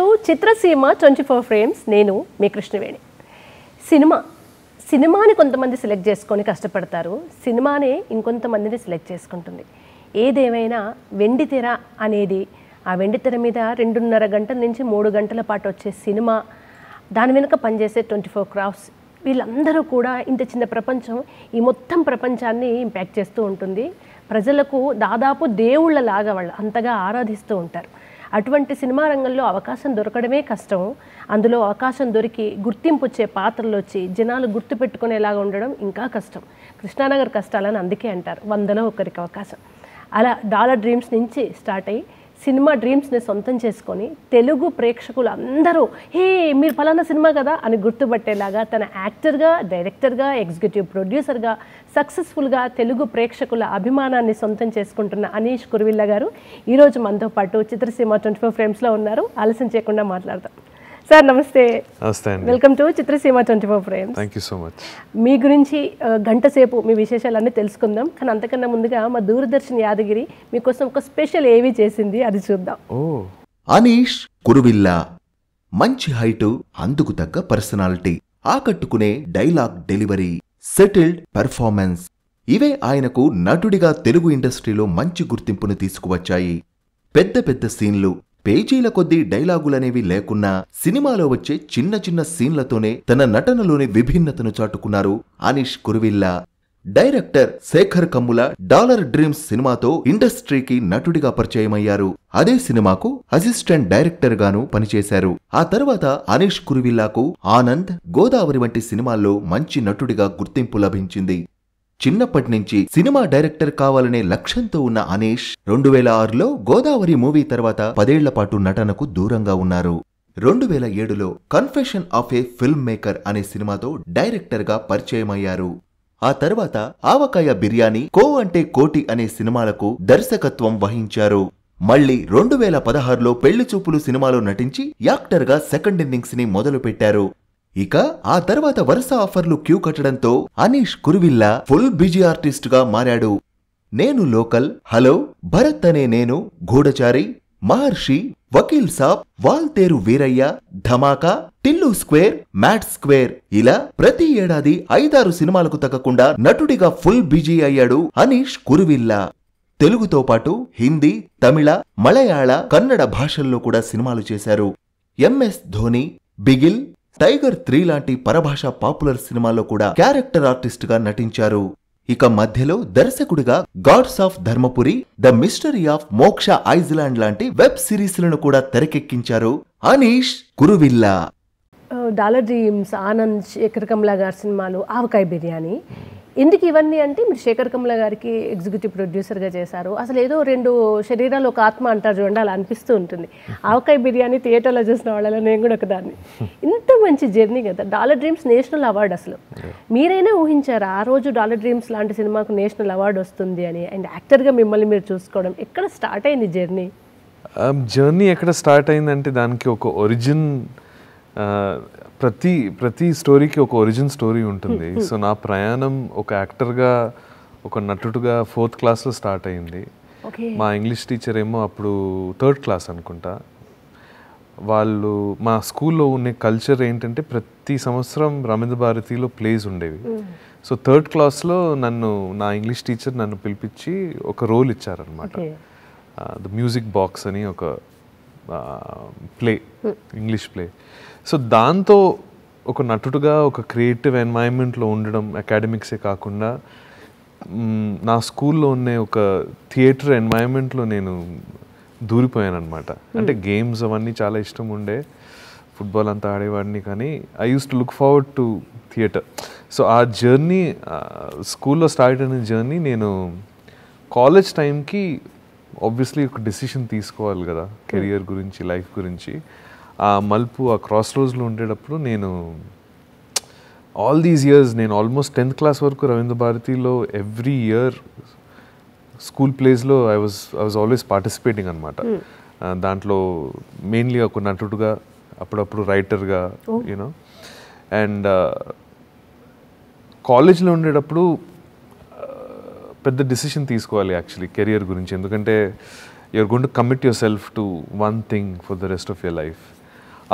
To Chitraseema 24 frames. నేను మీ కృష్ణవేణి. సినిమాని కొంతమంది సెలెక్ట్ చేసుకొని కష్టపడతారు, సినిమానే ఇంకొంతమందిని సెలెక్ట్ చేసుకుంటుంది. ఏదేమైనా వెండితెర అనేది, ఆ వెండితెర మీద 2.5 గంటల నుంచి 3 గంటల పాటు వచ్చే సినిమా, దాని వెనుక పనిచేసే 24 క్రాఫ్ట్స్, వీళ్ళందరూ కూడా ఇంత చిన్న ప్రపంచం ఈ మొత్తం ప్రపంచాన్ని ఇంపాక్ట్ చేస్తూ ఉంటుంది. ప్రజలకు దాదాపు దేవుళ్ళలాగా వాళ్ళు అంతగా ఆరాధిస్తూ ఉంటారు. అటువంటి సినిమా రంగంలో అవకాశం దొరకడమే కష్టం. అందులో అవకాశం దొరికి గుర్తింపు వచ్చే పాత్రలు వచ్చి జనాలు గుర్తుపెట్టుకునేలాగా ఉండడం ఇంకా కష్టం. కృష్ణానగర్ కష్టాలని అందుకే అంటారు, 100లో ఒకరికి అవకాశం. అలా డాలర్ డ్రీమ్స్ నుంచి స్టార్ట్ అయ్యి సినిమా డ్రీమ్స్ని సొంతం చేసుకొని తెలుగు ప్రేక్షకులు అందరూ హే మీరు ఫలానా సినిమా కదా అని గుర్తుపట్టేలాగా తన యాక్టర్గా, డైరెక్టర్గా, ఎగ్జిక్యూటివ్ ప్రొడ్యూసర్గా సక్సెస్ఫుల్గా తెలుగు ప్రేక్షకుల అభిమానాన్ని సొంతం చేసుకుంటున్న అనీష్ కురువిల్ల గారు ఈరోజు మనతో పాటు చిత్రసీమ 24 ఫ్రేమ్స్లో ఉన్నారు. ఆలస్యం చేయకుండా మాట్లాడదాం. సార్ నమస్తే. నమస్తే అండి. Welcome to Chitraseema 24 frames. Thank you so much. మీ గురించి గంట సేపు మీ విశేషాలన్నీ తెలుసుకుందాం. కానీ అంతకన్నా ముందుగా మా దూరదర్శన్ యాదగిరి మీకోసం ఒక స్పెషల్ ఏవి చేసింది, అది చూద్దాం. అనీష్ కురువిల్ల మంచి హైటు, అందుకు తగ్గ పర్సనాలిటీ, ఆకట్టుకునే డైలాగ్ డెలివరీ, సెటిల్డ్ పెర్ఫార్మెన్స్, ఇవే ఆయనకు నటుడిగా తెలుగు ఇండస్ట్రీలో మంచి గుర్తింపును తీసుకువచ్చాయి. పెద్ద పెద్ద సీన్లు, పేజీల కొద్దీ డైలాగులనేవి లేకున్నా సినిమాలో వచ్చే చిన్న చిన్న సీన్లతోనే తన నటనలోని విభిన్నతను చాటుకున్నారు Aneesh Kuruvilla. Director Sekhar Kammula dollar dreams సినిమాతో ఇండస్ట్రీకి నటుడిగా పరిచయమయ్యారు. అదే సినిమాకు అసిస్టెంట్ డైరెక్టర్ గాను పనిచేశారు. ఆ తర్వాత అనీష్ కురువిల్లాకు ఆనంద్, గోదావరి వంటి సినిమాల్లో మంచి నటుడిగా గుర్తింపు లభించింది. చిన్నప్పటి నుంచి సినిమా డైరెక్టర్ కావాలనే లక్ష్యంతో ఉన్న అనీష్ 2006లో గోదావరి మూవీ తర్వాత 10 ఏళ్ల పాటు నటనకు దూరంగా ఉన్నారు. 2007లో confession of a film maker అనే సినిమాతో డైరెక్టర్గా పరిచయమయ్యారు. ఆ తర్వాత ఆవకాయ బిర్యానీ, కో అంటే కోటి అనే సినిమాలకు దర్శకత్వం వహించారు. మళ్లీ 2016లో పెళ్లి చూపులు సినిమాలో నటించి యాక్టర్గా సెకండ్ ఇన్నింగ్స్ ని మొదలుపెట్టారు. ఇక ఆ తర్వాత వరుస ఆఫర్లు క్యూ కట్టడంతో Aneesh Kuruvilla full busy artist గా మారాడు. Nenu local, hello, Bharat Ane Nenu, Goodachari, Maharshi, Vakeel Saab, Waltair Veerayya, Dhamaka, Tillu square, mad square, ఇలా ప్రతి ఏడాది 5-6 సినిమాలకు తగ్గకుండా నటుడిగా ఫుల్ బిజీ అయ్యాడు అనీష్ కురువిల్ల. తెలుగుతో పాటు హిందీ, తమిళ, మలయాళ, కన్నడ భాషల్లో కూడా సినిమాలు చేశారు. ఎంఎస్ ధోని, బిగిల్, టైగర్ 3 లాంటి పరభాష పాపులర్ సినిమాల్లో కూడా క్యారెక్టర్ ఆర్టిస్ట్ గా నటించారు. ఇక మధ్యలో దర్శకుడిగా God's of Dharmapuri, the mystery of మోక్ష ఐజ్లాండ్ లాంటి వెబ్ సిరీస్లను కూడా తెరకెక్కించారు అనీష్ కురువిల్ల. డాలర్ డ్రీమ్స్, ఆనంద్, శేఖర్ కమ్లా గారి సినిమాలు, ఆవకాయ బిర్యానీ, ఎందుకు ఇవన్నీ అంటే మీరు శేఖర్ కమ్లా గారికి ఎగ్జిక్యూటివ్ ప్రొడ్యూసర్గా చేశారు. అసలు ఏదో 2 శరీరాలు ఒక ఆత్మ అంటారు చూడండి, అలా అనిపిస్తూ ఉంటుంది. ఆవకాయ బిర్యానీ థియేటర్లో చూసిన వాళ్ళలో నేను కూడా ఒకదాన్ని. ఇంత మంచి జర్నీ కదా. డాలర్ డ్రీమ్స్ నేషనల్ అవార్డు, అసలు మీరైనా ఊహించారా ఆ రోజు డాలర్ డ్రీమ్స్ లాంటి సినిమాకు నేషనల్ అవార్డు వస్తుంది అని? అండ్ యాక్టర్గా మిమ్మల్ని మీరు చూసుకోవడం ఎక్కడ స్టార్ట్ అయింది జర్నీ? జర్నీ ఎక్కడ స్టార్ట్ అయిందంటే దానికి ఒక ఒరిజిన్, ప్రతి స్టోరీకి ఒక ఒరిజిన్ స్టోరీ ఉంటుంది. సో నా ప్రయాణం ఒక యాక్టర్గా, ఒక నటుడుగా 4th క్లాస్లో స్టార్ట్ అయింది. మా ఇంగ్లీష్ టీచర్ ఏమో అప్పుడు 3rd క్లాస్ అనుకుంటా. వాళ్ళు మా స్కూల్లో ఉన్న కల్చర్ ఏంటంటే ప్రతి సంవత్సరం రవీంద్ర భారతిలో ప్లేస్ ఉండేవి. సో 3rd క్లాస్లో నా ఇంగ్లీష్ టీచర్ నన్ను పిలిపించి ఒక రోల్ ఇచ్చారనమాట. ద మ్యూజిక్ బాక్స్ అని ఒక ప్లే, ఇంగ్లీష్ ప్లే. సో దాంతో ఒక నటుడుగా ఒక క్రియేటివ్ ఎన్వైరన్మెంట్లో ఉండడం, అకాడమిక్సే కాకుండా నా స్కూల్లో ఉన్న ఒక థియేటర్ ఎన్వైరన్మెంట్లో నేను దూరిపోయాను అనమాట. అంటే గేమ్స్ అవన్నీ చాలా ఇష్టం ఉండే, ఫుట్బాల్ అంతా ఆడేవాడిని, కానీ I use to look forward to theatre. So ఆ జర్నీ, స్కూల్లో స్టార్ట్ అయిన జర్నీ, నేను కాలేజ్ టైంకి ఆబ్వియస్లీ ఒక డెసిషన్ తీసుకోవాలి కదా కెరియర్ గురించి, లైఫ్ గురించి. ఆ మలుపు, ఆ క్రాస్ రోడ్స్లో ఉండేటప్పుడు నేను ఆల్ దీస్ ఇయర్స్, నేను ఆల్మోస్ట్ 10th క్లాస్ వరకు రవీంద్ర భారతిలో ఎవ్రీ ఇయర్ స్కూల్ ప్లేస్లో ఐ వాజ్ ఆల్వేస్ పార్టిసిపేటింగ్ అనమాట. దాంట్లో మెయిన్లీ ఒక నటుడుగా, అప్పుడప్పుడు రైటర్గా, యూనో. అండ్ కాలేజ్లో ఉండేటప్పుడు పెద్ద డెసిషన్ తీసుకోవాలి యాక్చువల్లీ కెరియర్ గురించి. ఎందుకంటే you're going to commit your self to one thing for the rest of your life.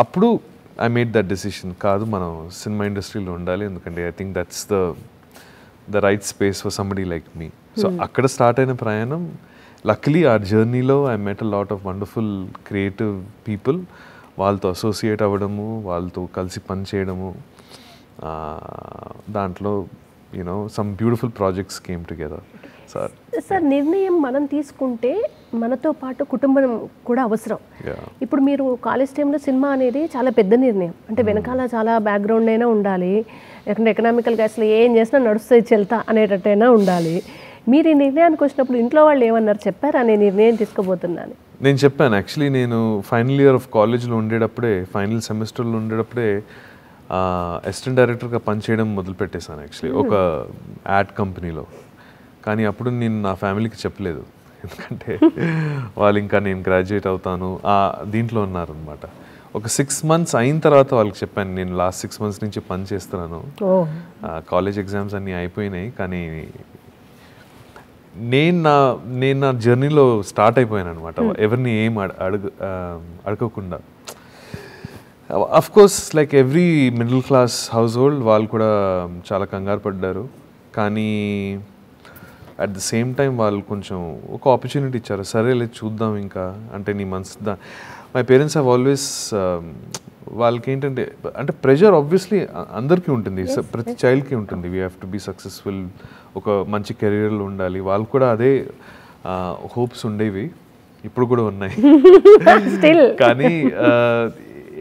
అప్పుడు ఐ మేడ్ దట్ డెసిషన్, కాదు మనం సినిమా ఇండస్ట్రీలో ఉండాలి, ఎందుకంటే I think that's the right space for somebody like me. So అక్కడ start అయిన ప్రయాణం. Luckily ఆ జర్నీలో I met a lot of wonderful creative people. వాళ్ళతో అసోసియేట్ అవ్వడము, వాళ్ళతో కలిసి పని చేయడము, దాంట్లో you know some beautiful projects came together. Sir నిర్ణయం మనం తీసుకుంటే మనతో పాటు కుటుంబం కూడా అవసరం. ఇప్పుడు మీరు కాలేజ్ టైంలో సినిమా అనేది చాలా పెద్ద నిర్ణయం, అంటే వెనకాల చాలా బ్యాక్గ్రౌండ్ అయినా ఉండాలి, లేకుంటే ఎకనామికల్గా అసలు ఏం చేసినా నడుస్తుంది చెల్తా అనేటట్టయినా ఉండాలి. మీరు ఈ నిర్ణయానికి వచ్చినప్పుడు ఇంట్లో వాళ్ళు ఏమన్నారు, చెప్పారా నేను నిర్ణయం తీసుకోబోతున్నాను? నేను చెప్పాను. యాక్చువల్లీ నేను ఫైనల్ ఇయర్ ఆఫ్ కాలేజ్లో ఉండేటప్పుడే, ఫైనల్ సెమిస్టర్లో ఉండేటప్పుడే అసిస్టెంట్ డైరెక్టర్గా పనిచేయడం మొదలుపెట్టేశాను యాక్చువల్లీ ఒక యాడ్ కంపెనీలో. కానీ అప్పుడు నేను నా ఫ్యామిలీకి చెప్పలేదు, ఎందుకంటే వాళ్ళు ఇంకా నేను గ్రాడ్యుయేట్ అవుతాను దీంట్లో ఉన్నారనమాట. ఒక 6 months అయిన తర్వాత వాళ్ళకి చెప్పాను, నేను లాస్ట్ 6 months నుంచి పని చేస్తున్నాను, కాలేజ్ ఎగ్జామ్స్ అన్నీ అయిపోయినాయి, కానీ నేను నా జర్నీలో స్టార్ట్ అయిపోయాను అనమాట, ఎవరిని ఏం అడగకుండా. Of course like every middle class house hold వాళ్ళు కూడా చాలా కంగారు పడ్డారు, కానీ అట్ ద సేమ్ టైం వాళ్ళు కొంచెం ఒక ఆపర్చునిటీ ఇచ్చారు. సరే లేదు చూద్దాం ఇంకా, అంటే నీ మనసు మై పేరెంట్స్ హ్యావ్ ఆల్వేస్, వాళ్ళకి ఏంటంటే అంటే ప్రెషర్ ఆబ్వియస్లీ అందరికీ ఉంటుంది, ప్రతి చైల్డ్కి ఉంటుంది. We have to be successful, ఒక మంచి కెరీర్లో ఉండాలి. వాళ్ళు కూడా అదే హోప్స్ ఉండేవి, ఇప్పుడు కూడా ఉన్నాయి. కానీ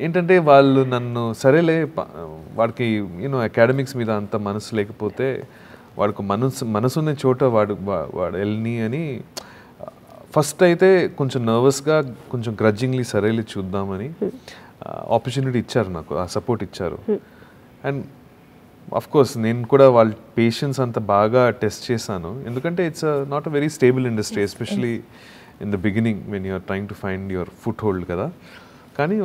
ఏంటంటే వాళ్ళు నన్ను సరేలే, వాడికి యూనో అకాడమిక్స్ మీద అంత మనసు లేకపోతే వాడికి మనసున్న చోట వాడు వెళ్ళని అని ఫస్ట్ అయితే కొంచెం నర్వస్గా, కొంచెం గ్రడ్జింగ్లీ సరేలే చూద్దామని ఆపర్చునిటీ ఇచ్చారు నాకు, ఆ సపోర్ట్ ఇచ్చారు. అండ్ అఫ్ కోర్స్ నేను కూడా వాళ్ళ పేషెన్స్ అంత బాగా టెస్ట్ చేశాను, ఎందుకంటే it's not a very stable industry, especially in the beginning when you're trying to find your foothold కదా. కానీ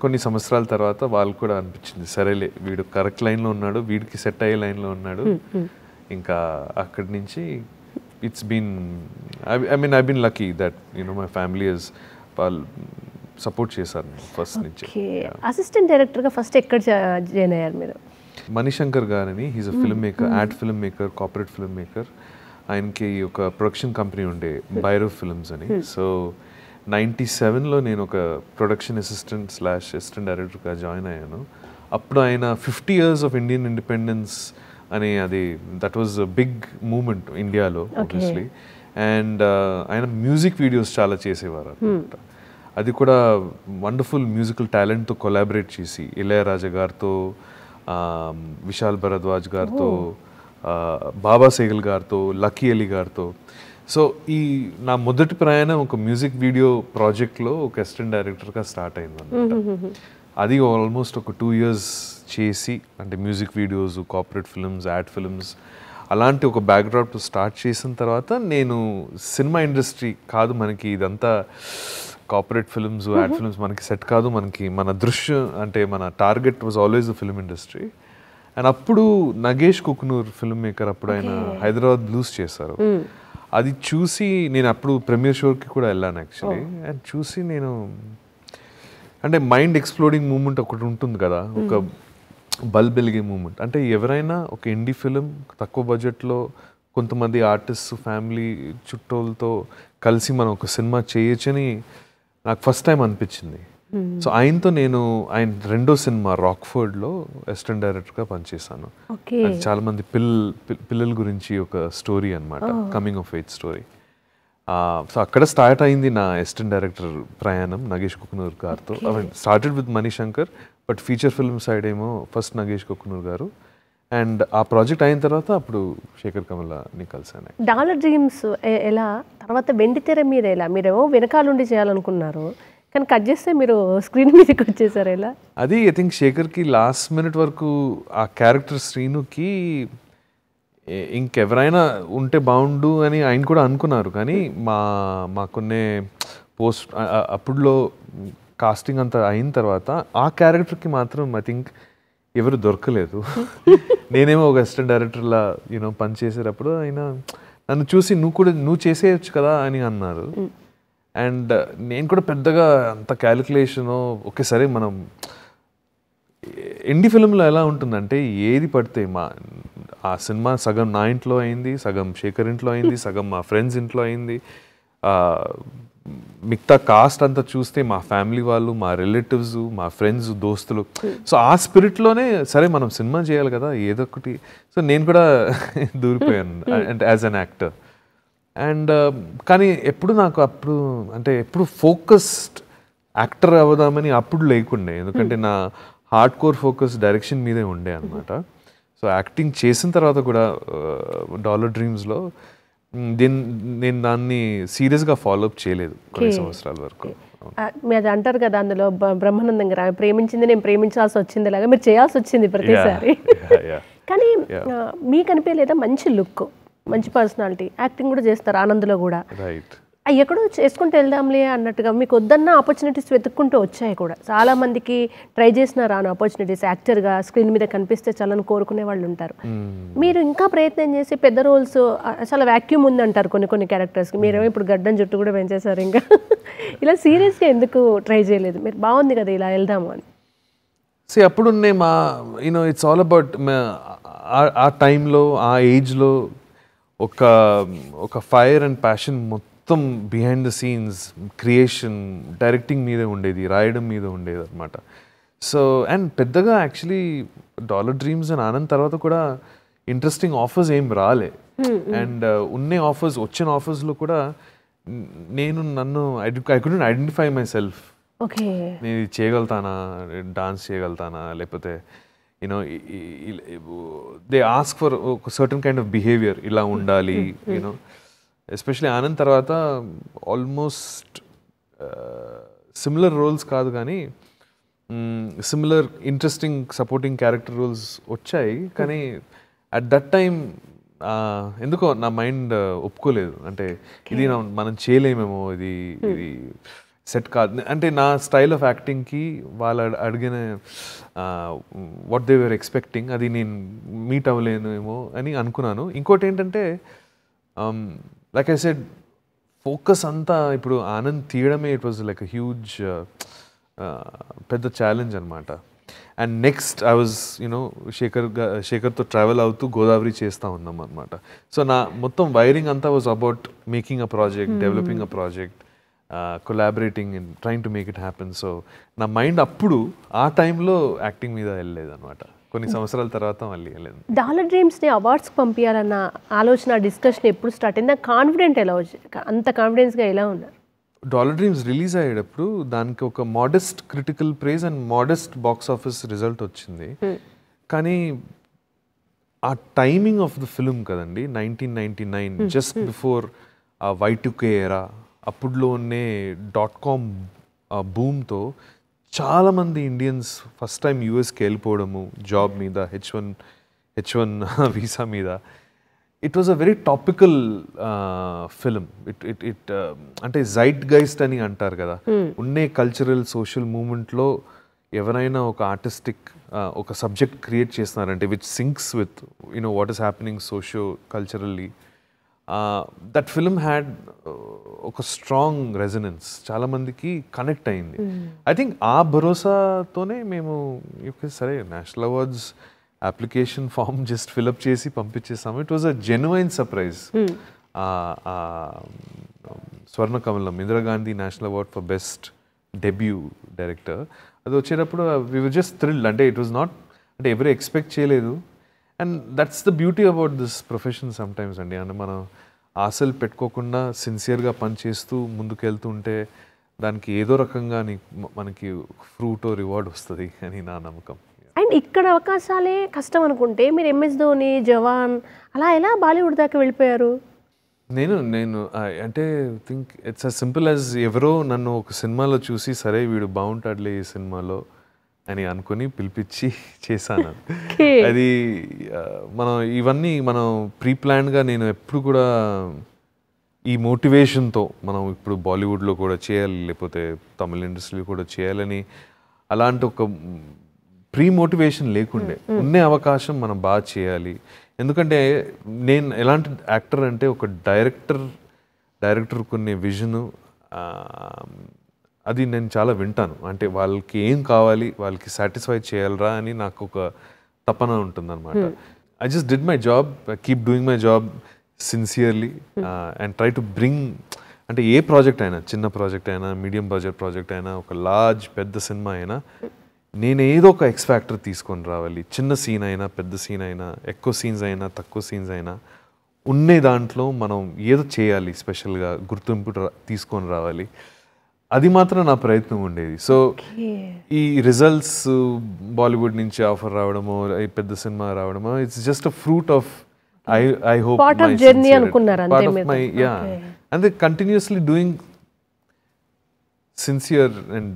కొన్ని సంవత్సరాల తర్వాత వాళ్ళు కూడా అనిపించింది, సరేలే వీడు కరెక్ట్ లైన్లో ఉన్నాడు, వీడికి సెట్ అయ్యే లైన్లో ఉన్నాడు. ఇంకా అక్కడి నుంచి it's been I been lucky that you know my family is, వాళ్ళు సపోర్ట్ చేశారు ఫస్ట్ నుంచి. అసిస్టెంట్ డైరెక్టర్గా ఫస్ట్ ఎక్కడ జాయిన్ అయ్యారు మీరు? మణిశంకర్ గారని, he's a film maker, ad film maker, corporate film maker. ఆయనకి ఒక ప్రొడక్షన్ కంపెనీ ఉండే, భైరవ్ ఫిల్మ్స్ అని. సో 97లో నేను ఒక ప్రొడక్షన్ అసిస్టెంట్ / అసిస్టెంట్ డైరెక్టర్గా జాయిన్ అయ్యాను. అప్పుడు ఆయన 50 years ఆఫ్ ఇండియన్ ఇండిపెండెన్స్ అని, అది that was a big moment ఇండియాలో ఆబ్వియస్లీ. అండ్ ఆయన మ్యూజిక్ వీడియోస్ చాలా చేసేవారు అనమాట. అది కూడా వండర్ఫుల్ మ్యూజికల్ టాలెంట్తో కొలాబరేట్ చేసి, ఇళయరాజా గారితో, విశాల్ భరద్వాజ్ గారితో, బాబా సేగల్ గారితో, లక్కీ అలీ గారితో. సో ఈ నా మొదటి ప్రయాణం ఒక మ్యూజిక్ వీడియో ప్రాజెక్ట్లో ఒక అసిస్టెంట్ డైరెక్టర్గా స్టార్ట్ అయింది అనమాట. అది ఆల్మోస్ట్ ఒక 2 years చేసి, అంటే music videos, corporate films, ad films, అలాంటి ఒక బ్యాక్డ్రాప్తో స్టార్ట్ చేసిన తర్వాత నేను సినిమా ఇండస్ట్రీ కాదు మనకి ఇదంతా, కార్పొరేట్ ఫిల్మ్స్, యాడ్ ఫిల్మ్స్ మనకి సెట్ కాదు, మనకి మన దృశ్యం అంటే మన target was always the film industry. And అప్పుడు నగేష్ కుకునూర్ ఫిల్మ్ మేకర్, అప్పుడు ఆయన హైదరాబాద్ బ్లూస్ చేశారు. అది చూసి నేను అప్పుడు ప్రీమియర్ షోకి కూడా వెళ్ళాను యాక్చువల్లీ. అండ్ చూసి నేను, అంటే మైండ్ ఎక్స్ప్లోడింగ్ మూమెంట్ ఒకటి ఉంటుంది కదా, ఒక బల్బ్ వెలిగే మూమెంట్. అంటే ఎవరైనా ఒక ఇండీ ఫిలిం తక్కువ బడ్జెట్లో కొంతమంది ఆర్టిస్ట్ ఫ్యామిలీ చుట్టూలతో కలిసి మనం ఒక సినిమా చేయొచ్చని నాకు ఫస్ట్ టైం అనిపించింది. సో ఆయనతో నేను ఆయన రెండో సినిమా రాక్ఫోర్డ్లో అసిస్టెంట్ డైరెక్టర్గా పనిచేశాను. అది చాలా మంది పిల్లల గురించి ఒక స్టోరీ అనమాట, coming of age story. So అక్కడ స్టార్ట్ అయింది నా అసిస్టెంట్ డైరెక్టర్ ప్రయాణం నగేష్ కుకునూర్ గారితో. Started with Manishankar, but feature film side ఏమో ఫస్ట్ నగేష్ కుకునూర్ గారు. అండ్ ఆ ప్రాజెక్ట్ అయిన తర్వాత అప్పుడు శేఖర్ కమలాని కలిసాను. డాలర్ డ్రీమ్స్ ఎలా, తర్వాత వెండి తెర మీద ఎలా, మీరేమో వెనకాలండి చేయాలనుకున్నారు కానీ కట్ చేస్తే మీరు స్క్రీన్ మీదకి వచ్చేసారు ఎలా? అది ఐ థింక్ శేఖర్కి లాస్ట్ మినిట్ వరకు ఆ క్యారెక్టర్ శ్రీనుకి ఇంకెవరైనా ఉంటే బాగుండు అని ఆయన కూడా అనుకున్నారు. కానీ మాకున్నే పోస్ట్ అప్పుడులో కాస్టింగ్ అంతా అయిన తర్వాత ఆ క్యారెక్టర్కి మాత్రం ఐ థింక్ ఎవరు దొరకలేదు. నేనేమో ఒక అసిస్టెంట్ డైరెక్టర్లా పని చేసేటప్పుడు ఆయన నన్ను చూసి నువ్వు చేసేయచ్చు కదా అని అన్నారు. అండ్ నేను కూడా పెద్దగా అంత క్యాలిక్యులేషను ఒకేసారి మనం ఇండి ఫిల్మ్లో ఎలా ఉంటుందంటే ఏది పడితే ఆ సినిమా సగం నా ఇంట్లో అయింది, సగం శేఖర్ ఇంట్లో అయింది, సగం మా ఫ్రెండ్స్ ఇంట్లో అయింది, మిగతా కాస్ట్ అంతా చూస్తే మా ఫ్యామిలీ వాళ్ళు, మా రిలేటివ్స్, మా ఫ్రెండ్స్, దోస్తులు. సో ఆ స్పిరిట్లోనే సరే మనం సినిమా చేయాలి కదా ఏదో ఒకటి. సో నేను కూడా దూరిపోయాను అంటే యాజ్ అన్ యాక్టర్. అండ్ కానీ ఎప్పుడు నాకు అప్పుడు అంటే ఎప్పుడు ఫోకస్డ్ యాక్టర్ అవ్వదామని అప్పుడు లేకుండే, ఎందుకంటే నా హార్డ్ కోర్ ఫోకస్ డైరెక్షన్ మీదే ఉండే అనమాట. సో యాక్టింగ్ చేసిన తర్వాత కూడా డాలర్ డ్రీమ్స్లో నేను దాన్ని సీరియస్గా ఫాలోఅప్ చేయలేదు కొన్ని సంవత్సరాల వరకు. మీరు అంటారు కదా అందులో బ్రహ్మానందం గారు ప్రేమించింది నేను ప్రేమించాల్సి వచ్చింది లాగా మీరు చేయాల్సి వచ్చింది ప్రతిసారి. కానీ మీకు అనిపించలేదా మంచి లుక్, మంచి పర్సనాలిటీ, యాక్టింగ్ కూడా చేస్తారు ఆనంద్లో కూడా, రైట్, ఎక్కడో చేసుకుంటూ వెళ్దాంలే అన్నట్టుగా మీకు వద్దన్న ఆపర్చునిటీస్ వెతుక్కుంటూ వచ్చాయి కూడా. చాలా మందికి ట్రై చేసిన రాను ఆపర్చునిటీస్, యాక్టర్గా స్క్రీన్ మీద కనిపిస్తే చాలని కోరుకునే వాళ్ళు ఉంటారు. మీరు ఇంకా ప్రయత్నం చేసి పెద్ద రోల్స్, చాలా వ్యాక్యూమ్ ఉంది అంటారు కొన్ని క్యారెక్టర్స్కి, మీరేమో ఇప్పుడు గడ్డం జుట్టు కూడా పెంచేశారు, ఇంకా ఇలా సీరియస్గా ఎందుకు ట్రై చేయలేదు? మీరు బాగుంది కదా ఇలా వెళ్దాము అని. అప్పుడు మా ఇట్స్ ఆల్ అబౌట్ ఆ టైంలో ఆ ఏజ్లో ఒక ఫైర్ అండ్ ప్యాషన్ మొత్తం behind the scenes, creation, directing మీదే ఉండేది, రాయడం మీద ఉండేది అనమాట. సో అండ్ పెద్దగా actually dollar dreams and Anand తర్వాత కూడా ఇంట్రెస్టింగ్ ఆఫర్స్ ఏం రాలే. అండ్ వచ్చిన ఆఫర్స్లో కూడా నన్ను I couldn't identify my self. నేను చేయగలుగుతానా, డాన్స్ చేయగలుగుతానా, లేకపోతే దే ఆస్క్ ఫర్ ఒక సర్టన్ కైండ్ ఆఫ్ బిహేవియర్, ఇలా ఉండాలి. ఎస్పెషలీ ఆనంద్ తర్వాత ఆల్మోస్ట్ సిమిలర్ రోల్స్ కాదు కానీ similar interesting supporting character roles వచ్చాయి. కానీ అట్ దట్ టైం ఎందుకో నా మైండ్ ఒప్పుకోలేదు, అంటే ఇది మనం చేయలేమేమో, ఇది సెట్ కాదు. అంటే నా స్టైల్ ఆఫ్ యాక్టింగ్కి వాళ్ళు అడిగిన వాట్ దే వర్ ఎక్స్పెక్టింగ్ అది నేను మీట్ అవ్వలేనేమో అని అనుకున్నాను. ఇంకోటి ఏంటంటే లైక్ ఐ సెడ్ ఫోకస్ అంతా ఇప్పుడు ఆనంద్ తీయడమే it was like a huge పెద్ద ఛాలెంజ్ అనమాట. అండ్ నెక్స్ట్ ఐ వాజ్ శేఖర్తో ట్రావెల్ అవుతూ గోదావరి చేస్తూ ఉన్నాం అనమాట. సో నా మొత్తం వైరింగ్ అంతా was about making a project, developing a project, collaborating and trying to make it happen. So నా మైండ్ అప్పుడు ఆ టైంలో యాక్టింగ్ మీద వెళ్ళలేదు అనమాట. కొన్ని సంవత్సరాల తర్వాత మళ్ళీ వెళ్ళలేదు. డాలర్ డ్రీమ్స్ని అవార్డ్స్కి పంపించాలన్న ఆలోచన, డిస్కషన్ ఎప్పుడు స్టార్ట్ అయింది? కాన్ఫిడెంట్ ఎలా వచ్చి, అంత కాన్ఫిడెన్స్గా ఎలా ఉన్నారు? డాలర్ డ్రీమ్స్ రిలీజ్ అయ్యేటప్పుడు దానికి ఒక modest critical praise and modest box office result వచ్చింది. కానీ ఆ టైమింగ్ ఆఫ్ ద ఫిల్మ్ కదండి, 1999 జస్ట్ బిఫోర్ Y2K ఎరా, అప్పుడులోనే .com బూమ్తో చాలామంది ఇండియన్స్ ఫస్ట్ టైం యూఎస్కి వెళ్ళిపోవడము జాబ్ మీద, హెచ్1 వీసా మీద. It was a very topical film. It అంటే జైట్ గైస్ట్ అని అంటారు కదా, ఉండే కల్చరల్ సోషల్ మూమెంట్లో ఎవరైనా ఒక ఆర్టిస్టిక్ ఒక సబ్జెక్ట్ క్రియేట్ చేస్తున్నారంటే which syncs with what is happening socio culturally, that film had ఒక స్ట్రాంగ్ రెజనెన్స్, చాలామందికి కనెక్ట్ అయింది. ఐ థింక్ ఆ భరోసాతోనే మేము సరే national awards application form just fill up చేసి పంపించేసాము. It was a genuine surprise. Swarnakamalam, Indira Gandhi national award for best debut director, అది వచ్చేటప్పుడు వి వర్ జస్ట్ థ్రిల్డ్. అంటే ఇట్ వాజ్ నాట్, అంటే ఎవరు ఎక్స్పెక్ట్ చేయలేదు. And that's the beauty about this profession sometimes అండి. అంటే మనం ఆశలు పెట్టుకోకుండా సిన్సియర్గా పనిచేస్తూ ముందుకు ఉంటే దానికి ఏదో రకంగా మనకి ఫ్రూటో రివార్డ్ వస్తుంది అని నా నమ్మకం. అండ్ ఇక్కడ అవకాశాలే కష్టం అనుకుంటే మీరు MS ధోని, జవాన్ అలా ఎలా బాలీవుడ్ దాకా వెళ్ళిపోయారు? నేను అంటే think it's as simple as ఎవరో నన్ను ఒక సినిమాలో చూసి సరే వీడు బాగుంటాడులే ఈ సినిమాలో అని అనుకుని పిలిపించి చేశాను. అది ఇవన్నీ మనం ప్రీ ప్లాన్గా నేను ఎప్పుడు కూడా ఈ మోటివేషన్తో మనం ఇప్పుడు బాలీవుడ్లో కూడా చేయాలి, లేకపోతే తమిళ ఇండస్ట్రీలో కూడా చేయాలని అలాంటి ఒక ప్రీ మోటివేషన్ లేకుండే. ఉండే అవకాశం మనం బాగా చేయాలి. ఎందుకంటే నేను ఎలాంటి యాక్టర్ అంటే ఒక డైరెక్టర్ కొనే విజను, అది నేను చాలా వింటాను. అంటే వాళ్ళకి ఏం కావాలి, వాళ్ళకి సాటిస్ఫై చేయాలరా అని నాకు ఒక తపన ఉంటుందన్నమాట. I just did my job, keep doing my job sincerely and try to bring, అంటే ఏ ప్రాజెక్ట్ అయినా, చిన్న ప్రాజెక్ట్ అయినా, మీడియం బడ్జెట్ ప్రాజెక్ట్ అయినా, ఒక లార్జ్ పెద్ద సినిమా అయినా, నేను ఏదో ఒక ఎక్స్ ఫ్యాక్టర్ తీసుకొని రావాలి. చిన్న సీన్ అయినా, పెద్ద సీన్ అయినా, ఎక్కువ సీన్స్ అయినా, తక్కువ సీన్స్ అయినా, ఉండే దాంట్లో మనం ఏదో చేయాలి, స్పెషల్గా గుర్తింపు తీసుకొని రావాలి. అది మాత్రం నా ప్రయత్నం ఉండేది. సో ఈ రిజల్ట్స్ బాలీవుడ్ నుంచి ఆఫర్ రావడమో, ఈ పెద్ద సినిమా రావడమో, it's just a fruit of I hope part of journey అనుకున్నారు అంతే మీరు. my and they continuously doing sincere and